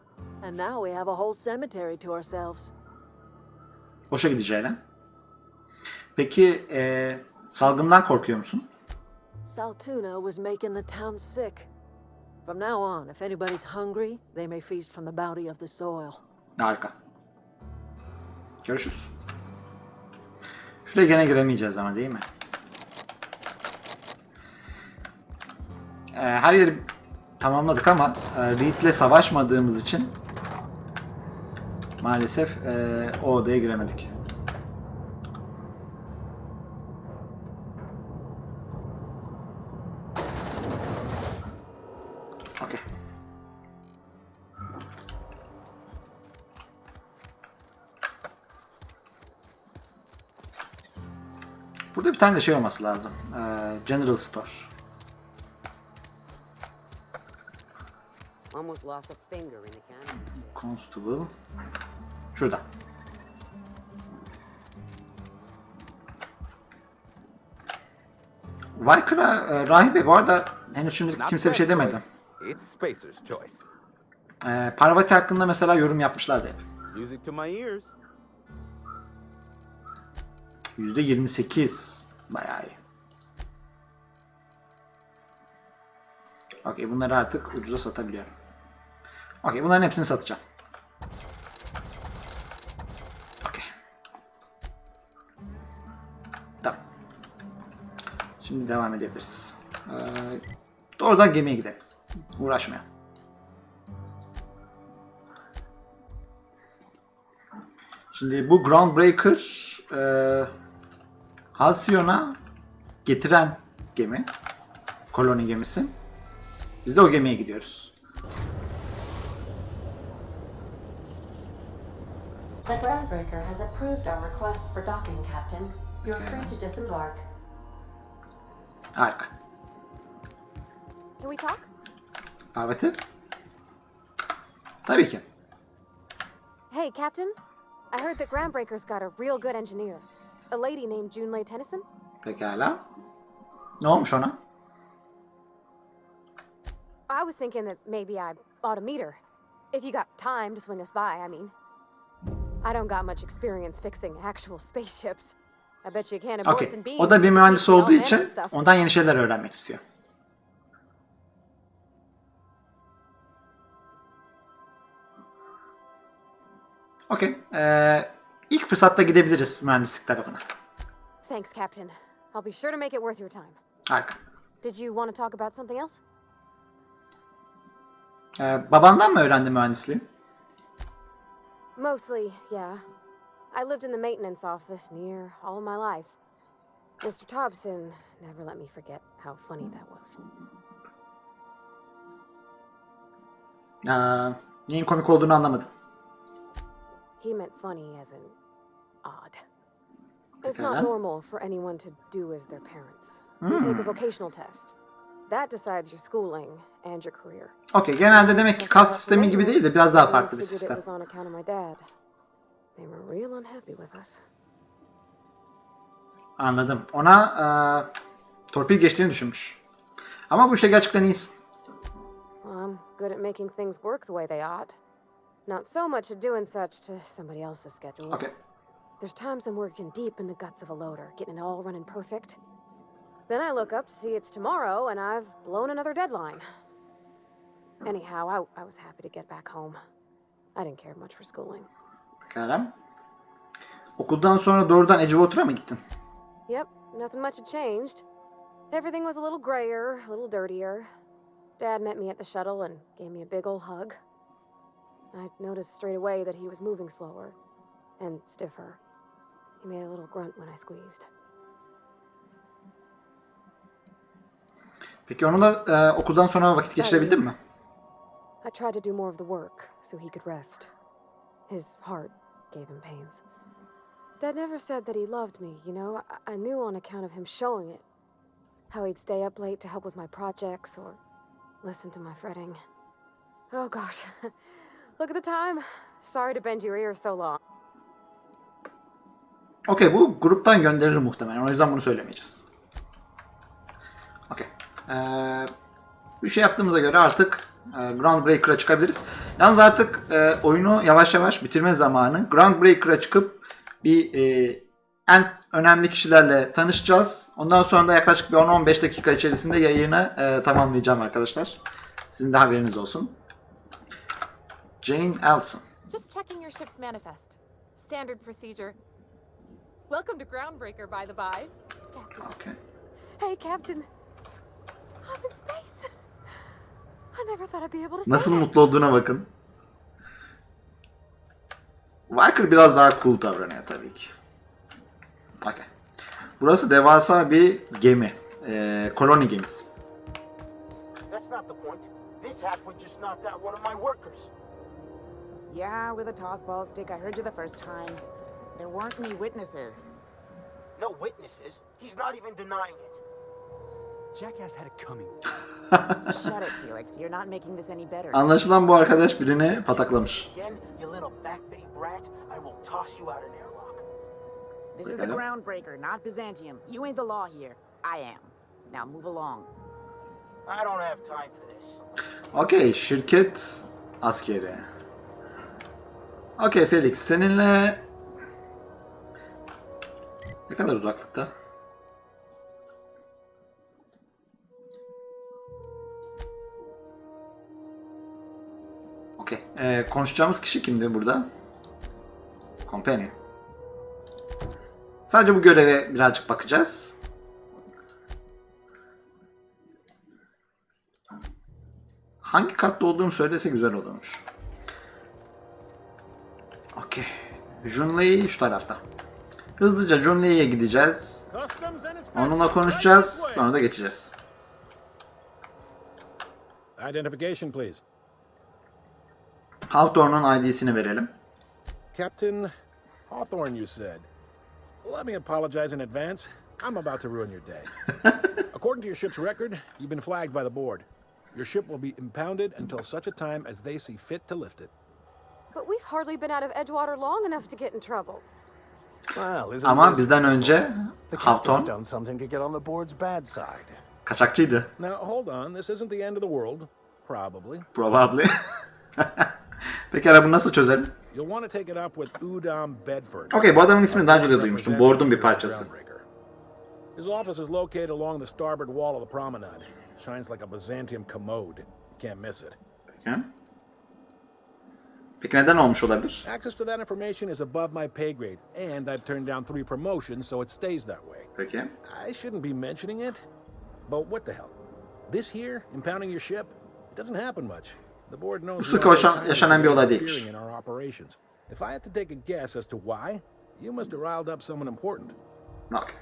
And now we have a whole cemetery to ourselves. Boşa gideceğine. Peki salgından korkuyor musun? Saltuna was making the town sick. From now on, if anybody's hungry, they may feast from the bounty of the soil. Harika. Görüşürüz. Şuraya gene giremeyeceğiz ama değil mi? Her yeri tamamladık ama Reed'le savaşmadığımız için maalesef o odaya giremedik. Okay. Burada bir tane de şey olması lazım. General Store. Almost lost a finger in the cannon. Constable. Şurada. Viker'a rahibe bu arada henüz şimdi kimse bir şey demedi. It's Spacer's choice. Parvati hakkında mesela yorum yapmışlardı hep. Music to my ears. %28. Bayağı iyi. Okey, bunları artık ucuza satabiliyorum. Okey, bunların hepsini satacağım. Okey. Tamam. Şimdi devam edebiliriz. Doğrudan gemiye gidelim. Uğraşmayalım. Şimdi bu Groundbreaker Halcyon'a getiren gemi. Koloni gemisi. Biz de o gemiye gidiyoruz. The Groundbreaker has approved our request for docking, Captain. You're free to disembark. Harika. Can we talk? Parvati? Tabii ki. Hey, Captain. I heard that Groundbreaker's got a real good engineer. A lady named Junlei Tennyson. Pekala. Ne olmuş ona? I was thinking that maybe I ought to meet her. If you got time to swing us by, I mean. I don't got much experience fixing actual spaceships. I bet you can't Okey. Boston beans. O da bir mühendis olduğu all için that stuff. ondan yeni şeyler öğrenmek istiyor. Okey. İlk fırsatta gidebiliriz mühendislik tarafına. Thanks, Captain. I'll be sure to make it worth your time. Harika. Did you want to talk about something else? Babandan mı öğrendin mühendisliği? Mostly, yeah. I lived in the maintenance office near all my life. Mr. Thompson never let me forget how funny that was. Neyin komik olduğunu anlamadım. He meant funny as in odd. It's Pekala. not normal for anyone to do as their parents. You take a vocational test. That decides your schooling and your career. Okey, genelde demek ki kas sistemi gibi değil de biraz daha farklı bir Figured it sistem. was on account of my dad. They were real unhappy with us. Anladım. Ona torpil geçtiğini düşünmüş. Ama bu işte gerçekten iyisin. Well, I'm good at making things work the way they ought. Not so much at doing such to somebody else's schedule. Okey. There's times I'm working deep in the guts of a loader, getting it all running perfect. Then I look up to see it's tomorrow and I've blown another deadline. Anyhow, I was happy to get back home. I didn't care much for schooling. Pekala. Okuldan sonra doğrudan Edgewater'a mı gittin? Yep, nothing much had changed. Everything was a little grayer, a little dirtier. Dad met me at the shuttle and gave me a big ol' hug. I noticed straight away that he was moving slower and stiffer. He made a little grunt when I squeezed. Peki onunla okuldan sonra vakit geçirebildin mi? I tried to do more of the work so he could rest. His heart gave him pains. Dad never said that he loved me, you know. I knew on account of him showing it. How he'd stay up late to help with my projects or listen to my fretting. Oh gosh. Look at the time. Sorry to bend your ears so long. Okey, bu gruptan gönderir muhtemelen. O yüzden bunu söylemeyeceğiz. Okey. Bir şey yaptığımıza göre artık Groundbreaker'a çıkabiliriz. Yalnız artık oyunu yavaş yavaş bitirme zamanı. Groundbreaker'a çıkıp bir en önemli kişilerle tanışacağız. Ondan sonra da yaklaşık bir 10-15 dakika içerisinde yayını tamamlayacağım arkadaşlar. Sizin de haberiniz olsun. Jane Elson. Just checking your ship's manifest. Standard procedure. Welcome to Groundbreaker, by the by. Captain. Okay. Hey, Captain. I'm in space. I never thought I'd be able to Nasıl say mutlu olduğuna bakın. Viker biraz daha cool davranıyor tabii ki. Okay. Burası devasa bir gemi. Koloni gemisi. That's not the point. This halfway just knocked out one of my workers. Yeah, with a tossball stick. I heard you the first time. There weren't any witnesses. No witnesses. He's not even denying it. Jackass had it coming. Shut it, Felix. You're not making this any better. Anlaşılan bu arkadaş birini pataklamış. Again, you little back bay brat, I will toss you out an airlock. This is the Groundbreaker, not Byzantium. You ain't the law here. I am. Now move along. I don't have time for this. Okey, şirket askeri. Okey Felix, seninle ne kadar uzaklıkta? Okey, konuşacağımız kişi kimdi burada? Companion. Sadece bu göreve birazcık bakacağız. Hangi katta olduğunu söylese güzel olurmuş. Okey. Junlei şu tarafta. Hızlıca Junlei'ye gideceğiz. Onunla konuşacağız. Sonra da geçeceğiz. Identification, please. Hawthorne'un ID'sini verelim. Captain Hawthorne, you said. Let me apologize in advance. I'm about to ruin your day. According to your ship's record, you've been flagged by the board. Your ship will be impounded until such a time as they see fit to lift it. But we've hardly been out of Edgewater long enough to get in trouble. Ama bizden önce Hawthorne done something to get on the board's bad side. kaçakçıydı. Now, hold on. This isn't the end of the world. Probably. Probably. Pekala bunu nasıl çözelim? You'll want to take it up with Udom Bedford. Okey, bu adamın ismini daha önce de duymuştum. Board'un bir parçası. His office is located along the starboard wall of the promenade. Shines like a Byzantium commode. Can't miss it. Peki neden olmuş olabilir? Access to that information is above my pay grade, and I've turned down 3 promotions, so it stays that way. Peki. I shouldn't be mentioning it, but what the hell? This here, impounding your ship, it doesn't happen much. The board knows Bu sık yaşanan bir olay değilmiş. in our operations. If I had to take a guess as to why, you must have riled up someone important. Okay.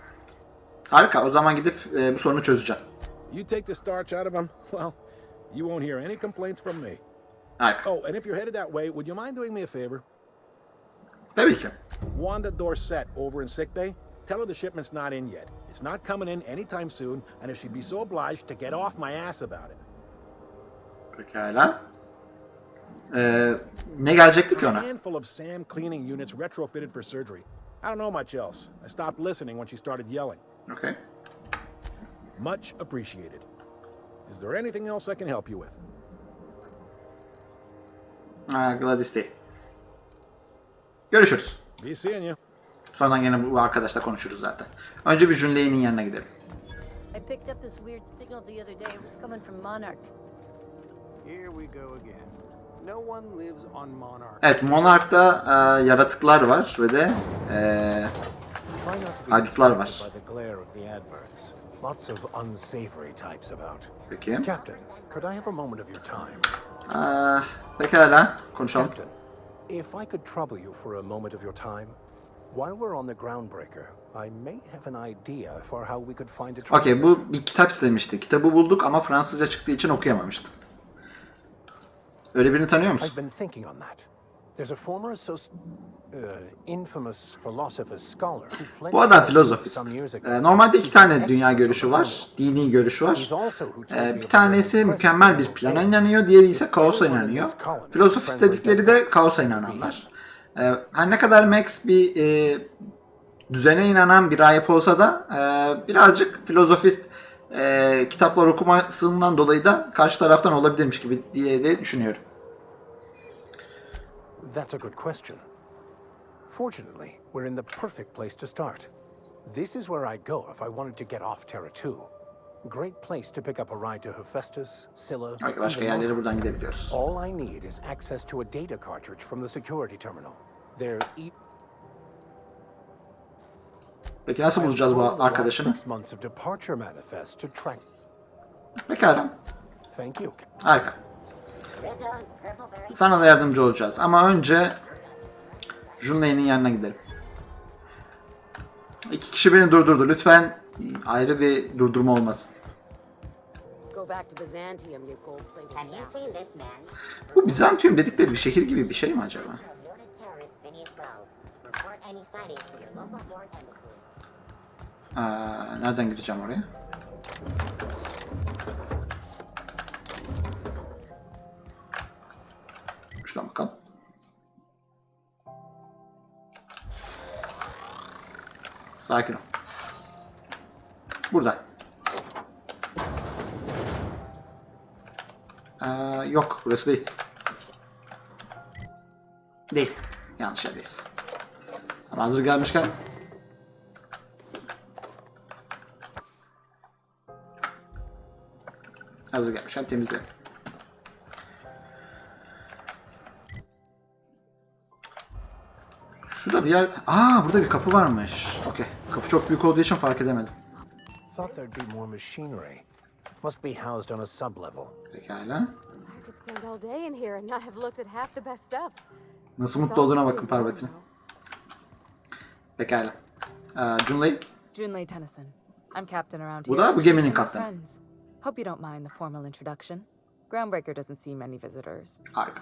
Harika. O zaman gidip bu sorunu çözeceğim. You take the starch out of them, well, you won't hear any complaints from me. Harika. Oh, and if you're headed that way, would you mind doing me a favor? Tabii ki. Wanda Dorset over in sick bay. Tell her the shipment's not in yet. It's not coming in anytime soon, and if she'd be so obliged to get off my ass about it. Pekala. Ne gelecekti ki A ona? handful of SAM cleaning units retrofitted for surgery. I don't know much else. I stopped listening when she started yelling. Okay. Much appreciated. Is there anything else I can help you with? Gladys değil. Görüşürüz. Be seeing you. Sonradan yine bu arkadaşla konuşuruz zaten. Önce bir Junlei'nin yanına gidelim. I picked up this weird signal the other day. It was coming from Monarch. Here we go again. No one lives on Monarch. Evet, Monarch'ta yaratıklar var ve de haydutlar var. Lots of unsavory types about. Peki. Captain, could I have a moment of your time? Pekala, konuşalım. Captain, if I could trouble you for a moment of your time, while we're on the groundbreaker, I may have an idea for how we could find a Okay, bu bir kitap istemişti. Kitabı bulduk ama Fransızca çıktığı için okuyamamıştım. Öyle birini tanıyor musun? I've been thinking on that. There's a former infamous philosopher scholar who fled. Bu adam filozofist. Normalde iki tane dünya görüşü var, dini görüşü var. Bir tanesi mükemmel bir plana inanıyor, diğeri ise kaosa inanıyor. Filozofist dedikleri de kaosa inananlar. Her ne kadar Max bir düzene inanan bir rahip olsa da birazcık filozofist kitaplar okumasından dolayı da karşı taraftan olabilirmiş gibi diye de düşünüyorum. That's a good question. Fortunately, we're in the perfect place to start. This is where I'd go if I wanted to get off Terra 2. Great place to pick up a ride to Hephaestus, Scylla. Başka yerlere buradan gidebiliyoruz. All I need is access to a data cartridge from the security terminal. Peki nasıl bulacağız bu arkadaşını? Pekala. Harika. Sana da yardımcı olacağız. Ama önce Junlei'nin yanına gidelim. İki kişi beni durdurdu. Lütfen ayrı bir durdurma olmasın. Bu Bizantium dedikleri bir şehir gibi bir şey mi acaba? Nereden gireceğim oraya? Şuradan bakalım. Sakin ol. Burada. Yok, burası değil. Değil. Yanlış yerdeyiz. Ama hazır gelmişken temizleyelim. Şurada bir yer... burada bir kapı varmış. Okey. Kapı çok büyük olduğu için fark edemedim. Thought there'd be more machinery. Must be housed on a sublevel. Pekala. I could spend all day in here and not have looked at half the best stuff. Nasıl mutlu olduğuna bakın Parvati'nin. Pekala. Junlei. Junlei Tennyson. I'm captain around Bu here. da bu geminin kaptanı. Hope you don't mind the formal introduction. Groundbreaker doesn't see many visitors. Harika.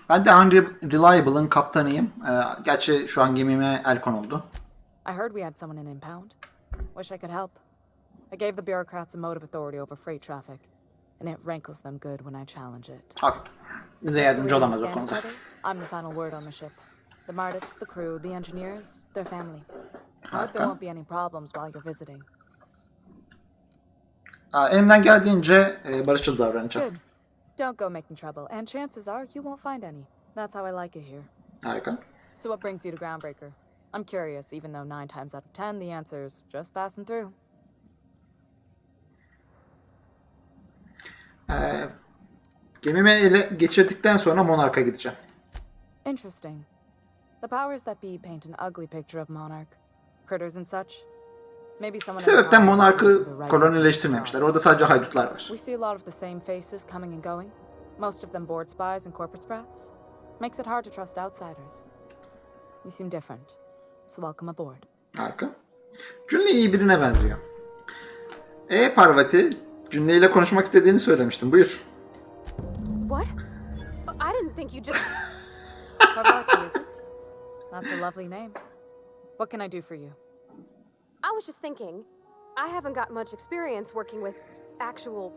Ben de Unreliable'ın kaptanıyım. Gerçi şu an gemime el konuldu. I heard we had someone in impound. Wish I could help. I gave the bureaucrats a motive authority over freight traffic, and it rankles them good when I challenge it. Okay. Bize yardımcı olamaz o konuda. I'm the final word on the ship. The Mardits, the crew, the engineers, their family. I hope there won't be any problems while you're visiting. Elimden geldiğince barışçıl davranacağım. Good. Don't go making trouble, and chances are you won't find any. That's how I like it here. Harika. So what brings you to Groundbreaker? I'm curious, even though 9 times out of 10 the answer's just passing through. Gemimi ele geçirdikten sonra Monarch'a gideceğim. Interesting. The powers that be paint an ugly picture of Monarch. Critters and such. Maybe someone. Bir sebepten Monarch'ı kolonileştirmemişler. Orada sadece haydutlar var. We see a lot of the same faces coming and going. Most of them board spies and corporate sprats. Makes it hard to trust outsiders. You seem different. So welcome aboard. Harika. Junlei iyi birine benziyor. Parvati, Cüneyt ile konuşmak istediğini söylemiştin. Buyur. What? I didn't think you just... Parvati, is it? That's a lovely name. What can I do for you? I was just thinking, I haven't got much experience working with actual,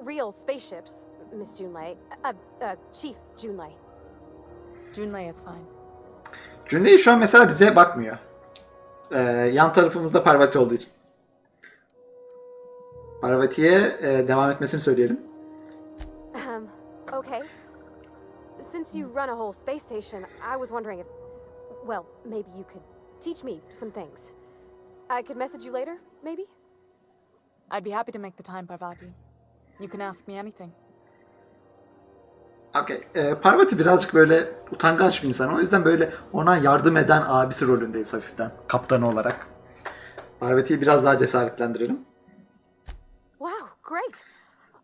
real spaceships, Miss Junlei. Chief Junlei. Junlei is fine. Cüneyt şu an mesela bize bakmıyor. Yan tarafımızda Parvati olduğu için. Parvati'ye devam etmesini söyleyelim. Okay. Since you run a whole space station, I was wondering if, well, maybe you could teach me some things. I could message you later, maybe? I'd be happy to make the time, Parvati. You can ask me anything. Okay. Parvati birazcık böyle utangaç bir insan. O yüzden böyle ona yardım eden abisi rolündeyiz hafiften. Kaptanı olarak. Parvati'yi biraz daha cesaretlendirelim. Wow, great.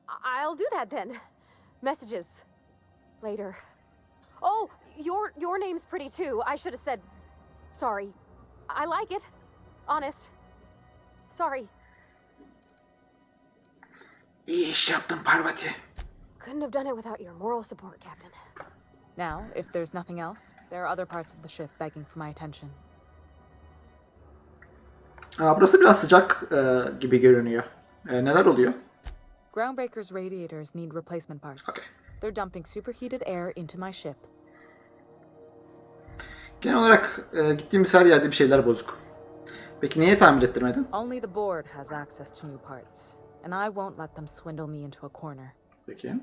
I'll do that then. Messages. Later. Oh, your name's pretty too. I should have said sorry. I like it. Honest. Sorry. İyi iş yaptın Parvati. Couldn't have done it without your moral support, Captain. Now, if there's nothing else, there are other parts of the ship begging for my attention. Burası biraz sıcak gibi görünüyor. Neler oluyor? Groundbreaker's radiators need replacement parts. Okay. They're dumping superheated air into my ship. Genel olarak gittiğimiz her yerde bir şeyler bozuk. Peki niye tamir ettirmedin? Only the board has access to new parts, and I won't let them swindle me into a corner. Peki.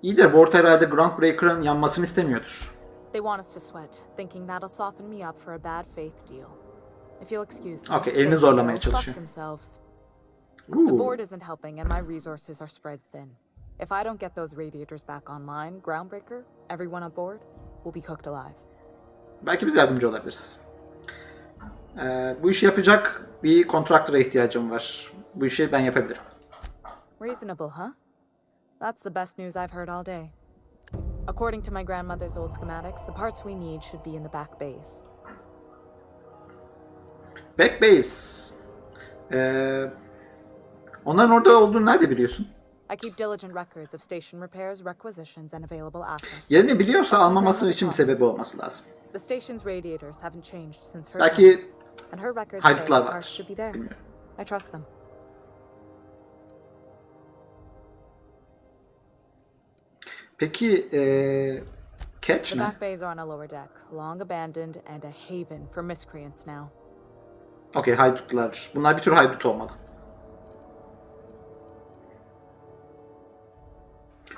İyi de board herhalde Groundbreaker'ın yanmasını istemiyordur. They want us to sweat, thinking that'll soften me up for a bad faith deal. If you'll excuse me, Okay, elini zorlamaya çalışıyor. The board isn't helping and my resources are spread thin. If I don't get those radiators back online, Groundbreaker, everyone on board, will be cooked alive. Belki biz yardımcı olabiliriz. Bu işi yapacak bir kontraktöre ihtiyacım var. Bu işi ben yapabilirim. Reasonable, huh? That's the best news I've heard all day. According to my grandmother's old schematics, the parts we need should be in the back bays. Back base. Onların orada olduğunu nerede biliyorsun? I keep diligent records of station repairs, requisitions, and available assets. Yerini biliyorsa almaması için bir sebebi olması lazım. The station's radiators haven't changed since her Belki time, and her records say haydutlar parts vardır. should be there. Bilmiyorum. I trust them. Peki Catch The ne? back bays are on a lower deck, long abandoned and a haven for miscreants now. Okey, haydutlar. Bunlar bir tür haydut olmalı.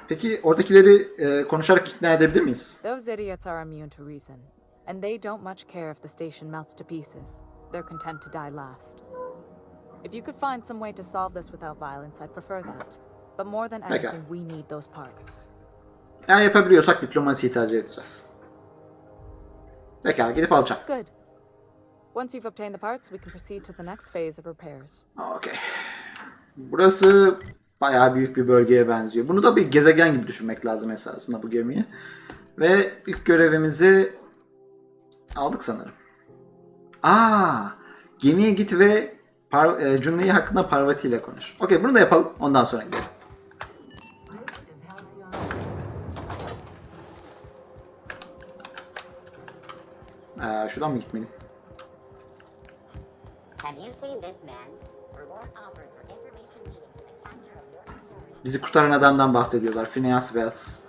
Peki oradakileri konuşarak ikna edebilir miyiz? Those idiots are immune to reason, and they don't much care if the station melts to pieces. They're content to die last. If you could find some way to solve this without violence, I'd prefer that. But more than anything, we need those parts. Eğer yapabiliyorsak diplomasiyi tercih edeceğiz. Pekala, gidip alacağım. Good. Once you've obtained the parts, we can proceed to the next phase of repairs. Okey. Burası bayağı büyük bir bölgeye benziyor. Bunu da bir gezegen gibi düşünmek lazım esasında bu gemiyi. Ve ilk görevimizi aldık sanırım. Gemiye git ve Junlei hakkında Parvati ile konuş. Okey, bunu da yapalım. Ondan sonra gidelim. Şuradan mı gitmeliyim? Bizi kurtaran adamdan bahsediyorlar. Phineas Wells.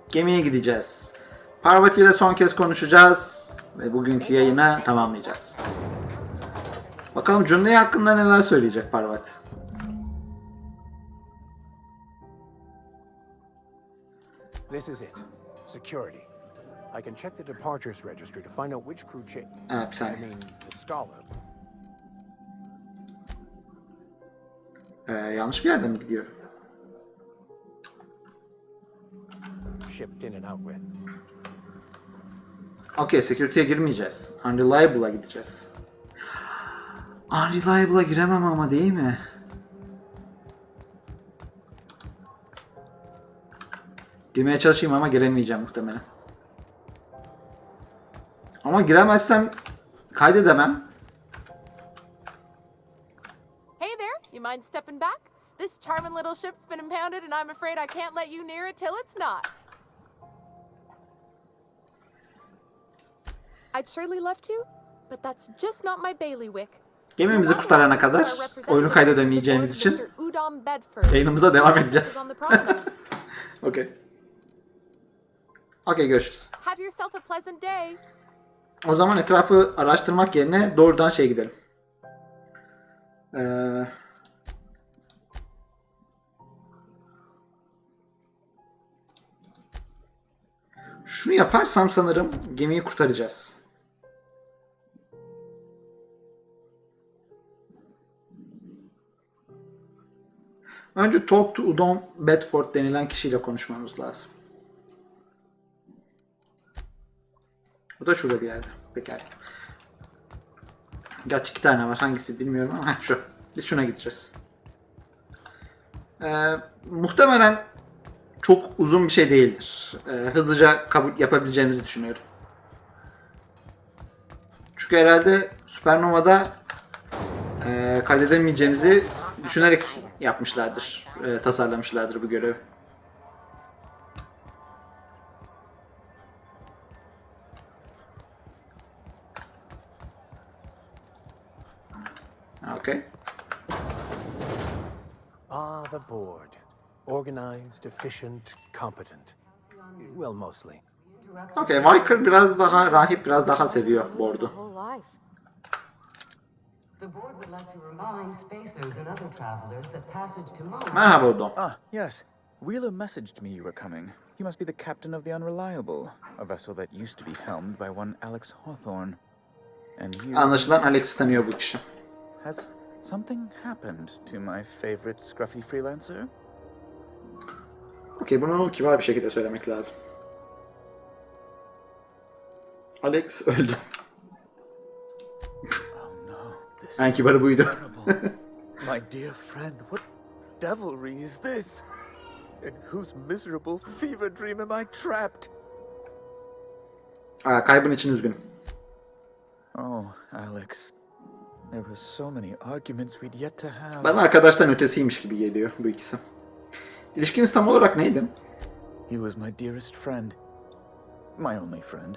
Gemiye gideceğiz. Parvati ile son kez konuşacağız. Ve bugünkü yayını tamamlayacağız. Bakalım Junlei hakkında neler söyleyecek Parvati. This is it. Security. I can check the departures registry to find out which crew Bir saniye. the scholar. Yanlış bir yerden mi gidiyorum? Shipped in and out with. Okey, security'ye girmeyeceğiz. Unreliable'a gideceğiz. Unreliable'a giremem ama değil mi? Girmeye çalışayım ama giremeyeceğim muhtemelen. Ama giremezsem kaydedemem. Hey there, you mind stepping back? This charming little ship's been impounded and I'm afraid I can't let you near it till it's not. I'd surely love to, but that's just not my bailiwick. Gemimizi kurtarana kadar oyunu kaydedemeyeceğimiz için yayınımıza devam edeceğiz. Okey. Okey, görüşürüz. Have yourself a pleasant day. O zaman etrafı araştırmak yerine doğrudan gidelim. Şunu yaparsam sanırım gemiyi kurtaracağız. Önce Talk to Udon Bedford denilen kişiyle konuşmamız lazım. Bu da şurada bir yerde. Pekala. Gerçi 2 tane var. Hangisi bilmiyorum ama şu. Biz şuna gideceğiz. Muhtemelen çok uzun bir şey değildir. Hızlıca kabul yapabileceğimizi düşünüyorum. Çünkü herhalde Supernova'da kaydedemeyeceğimizi düşünerek yapmışlardır. Tasarlamışlardır bu görevi. Okay. The board. Organized, efficient, competent. Well, mostly. Okay, Viker biraz daha, rahip biraz daha seviyor board'u. Merhaba Udon. Ah, yes. Wheeler messaged me you were coming. You must be the captain of the Unreliable, a vessel that used to be helmed by one Alex Hawthorne. And you... Anlaşılan Alex'i tanıyor bu kişi. Has something happened to my favorite scruffy freelancer? Okey, bunu kibar bir şekilde söylemek lazım. Alex öldü. En kibarı buydu. My dear friend, what devilry is this? In whose miserable fever dream am I trapped? Kaybın için üzgünüm. Oh, Alex. There were so many arguments we'd yet to have. Bana arkadaştan ötesiymiş gibi geliyor bu ikisi. İlişkiniz tam olarak neydi? He was my dearest friend. My only friend.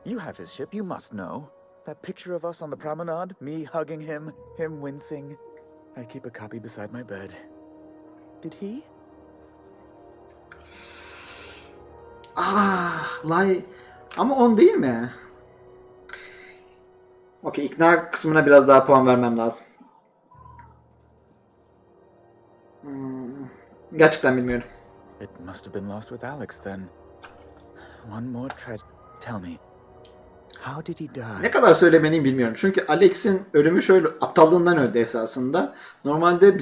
You have his ship, you must know. That picture of us on the promenade, me hugging him, him wincing. I keep a copy beside my bed. Did he? Ama on değil mi? Okey, ikna kısmına biraz daha puan vermem lazım. Gerçekten bilmiyorum. It must have been lost with Alex then. One more tell me. How did he die? Ne kadar söylemeliyim bilmiyorum. Çünkü Alex'in ölümü şöyle aptallığından öldü esasında. Normalde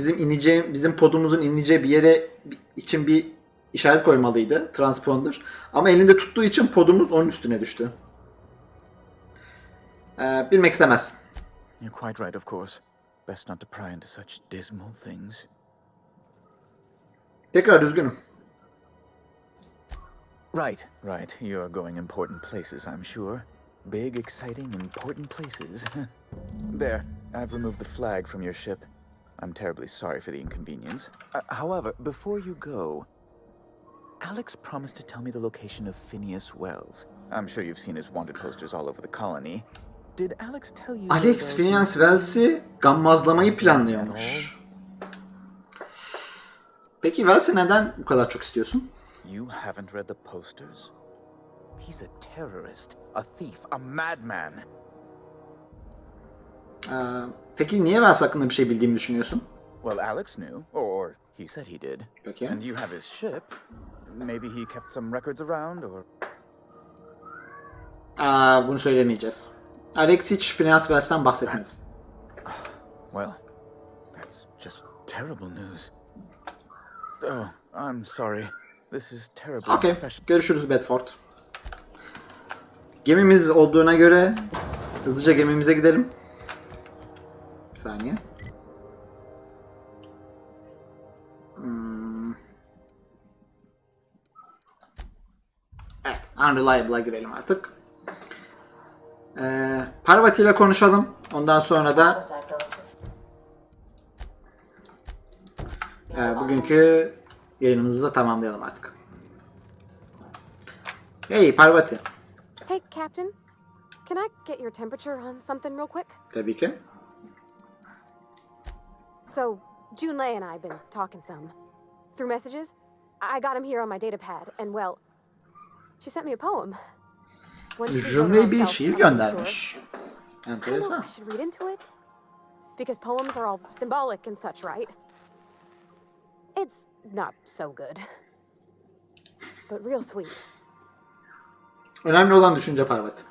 bizim podumuzun ineceği bir yere için bir işaret koymalıydı, transponder. Ama elinde tuttuğu için podumuz onun üstüne düştü. Bilmek istemezsin. You're quite right, of course. Best not to pry into such dismal things. Tekrar üzgünüm. Right. You're going important places, I'm sure. Big, exciting, important places. There, I've removed the flag from your ship. I'm terribly sorry for the inconvenience. However, before you go, Alex promised to tell me the location of Phineas Wells. I'm sure you've seen his wanted posters all over the colony. Did Alex tell you... Alex Phineas Wells'i gammazlamayı planlıyormuş. Peki Wells'i neden bu kadar çok istiyorsun? You haven't read the posters? He's a terrorist, a thief, a madman. Peki niye Wells hakkında bir şey bildiğimi düşünüyorsun? Well, Alex knew, or he said he did. Peki. And you have his ship. Maybe he kept some records around, or... Bunu söylemeyeceğiz. Alex hiç Phineas Wells'ten bahsetmedi. Well, that's just terrible news. Oh, I'm sorry. This is terrible. Okay, görüşürüz Bedford. Gemimiz olduğuna göre hızlıca gemimize gidelim. Bir saniye. Evet, Unreliable'a girelim artık. Parvati ile konuşalım. Ondan sonra da bugünkü yayınımızı da tamamlayalım artık. Hey Parvati. Hey, Captain. Can I get your temperature on something real quick? Tabii ki. So, Junlei and I have been talking some. Through messages, I got him here on my data pad, and well, she sent me a poem. Junlei bir şiir göndermiş. I don't know Enteresan. if I should read into it. Because poems are all symbolic and such, right? It's not so good. But real sweet. Önemli olan düşünce Parvati.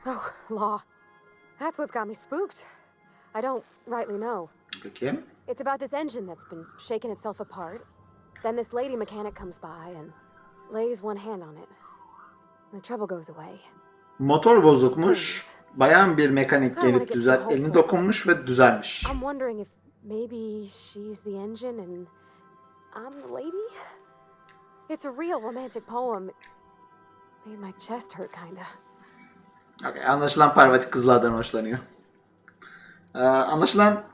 Oh, law. That's what's got me spooked. I don't rightly know. Peki. It's about this engine that's been shaking itself apart. Then this lady mechanic comes by and lays one hand on it. The trouble goes away. Motor bozukmuş. Bayan bir mekanik gelip elini dokunmuş ve düzelmiş. I'm wondering if maybe she's the engine and I'm the lady? It's a real romantic poem. Made my chest hurt kinda. Okay, anlaşılan Parvati kızlardan hoşlanıyor. Anlaşılan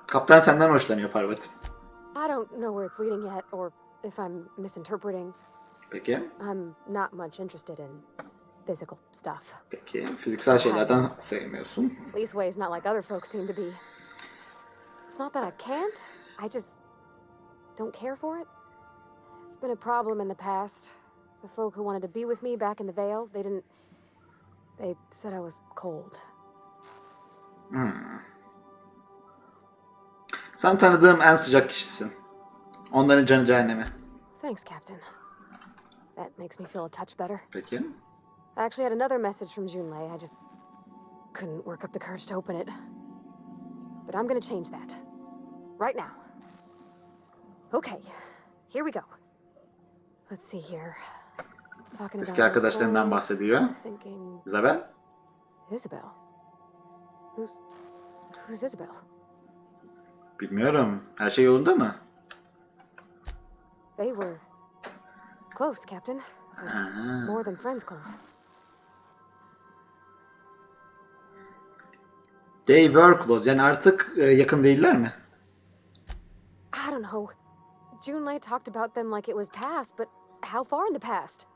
kaptan senden hoşlanıyor Parvati. I don't know where it's leading yet or if I'm misinterpreting. Peki. I'm not much interested in physical stuff. Peki. Fiziksel şeylerden sevmiyorsun. Leastways not like other folks seem to be. It's not that I can't. I just don't care for it. It's been a problem in the past. The folk who wanted to be with me back in the Vale, they said I was cold. Sen tanıdığım en sıcak kişisin. Onların canı cehenneme. Thanks, Captain. That makes me feel a touch better. Peki. I actually had another message from Junlei. I just couldn't work up the courage to open it. But I'm gonna change that. Right now. Okay, here we go. Let's see here. Talking Eski arkadaşlarından bahsediyor. Isabel. Isabel? Who's Isabel? Bilmiyorum. Her şey yolunda mı? They were close, Captain. More than friends close. They were close. Yani artık yakın değiller mi? I don't know. Junlei talked about them like it was past, but how far in the past?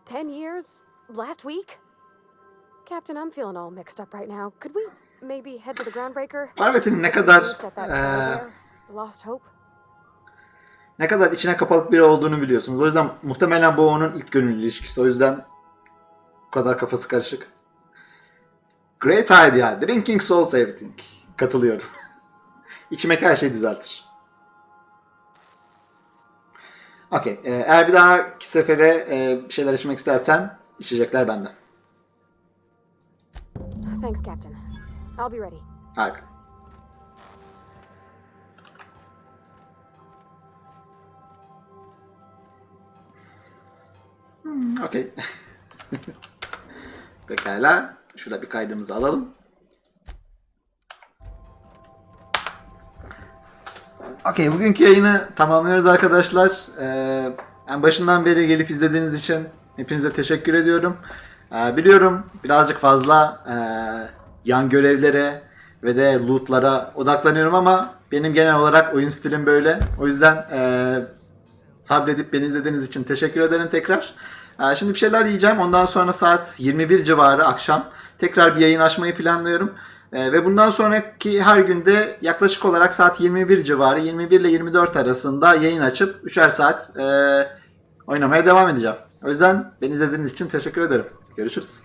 10 years? Last week? Captain, I'm feeling all mixed up right now. Could we maybe head to the groundbreaker? Parvati'nin ne kadar Lost hope? ne kadar içine kapalı biri olduğunu biliyorsunuz. O yüzden muhtemelen bu onun ilk gönül ilişkisi. O yüzden bu kadar kafası karışık. Great idea. Drinking solves everything. Katılıyorum. İçmek her şeyi düzeltir. Okey. Eğer bir dahaki sefere bir şeyler içmek istersen içecekler benden. Thanks, Captain. I'll be ready. Harika. Okey. Pekala. Şurada bir kaydımızı alalım. Okey, bugünkü yayını tamamlıyoruz arkadaşlar. En başından beri gelip izlediğiniz için hepinize teşekkür ediyorum. Biliyorum birazcık fazla yan görevlere ve de lootlara odaklanıyorum ama benim genel olarak oyun stilim böyle. O yüzden sabredip beni izlediğiniz için teşekkür ederim tekrar. Şimdi bir şeyler yiyeceğim. Ondan sonra saat 21 civarı akşam tekrar bir yayın açmayı planlıyorum. Ve bundan sonraki her günde yaklaşık olarak saat 21 civarı, 21 ile 24 arasında yayın açıp 3'er saat oynamaya devam edeceğim. O yüzden beni izlediğiniz için teşekkür ederim. Görüşürüz.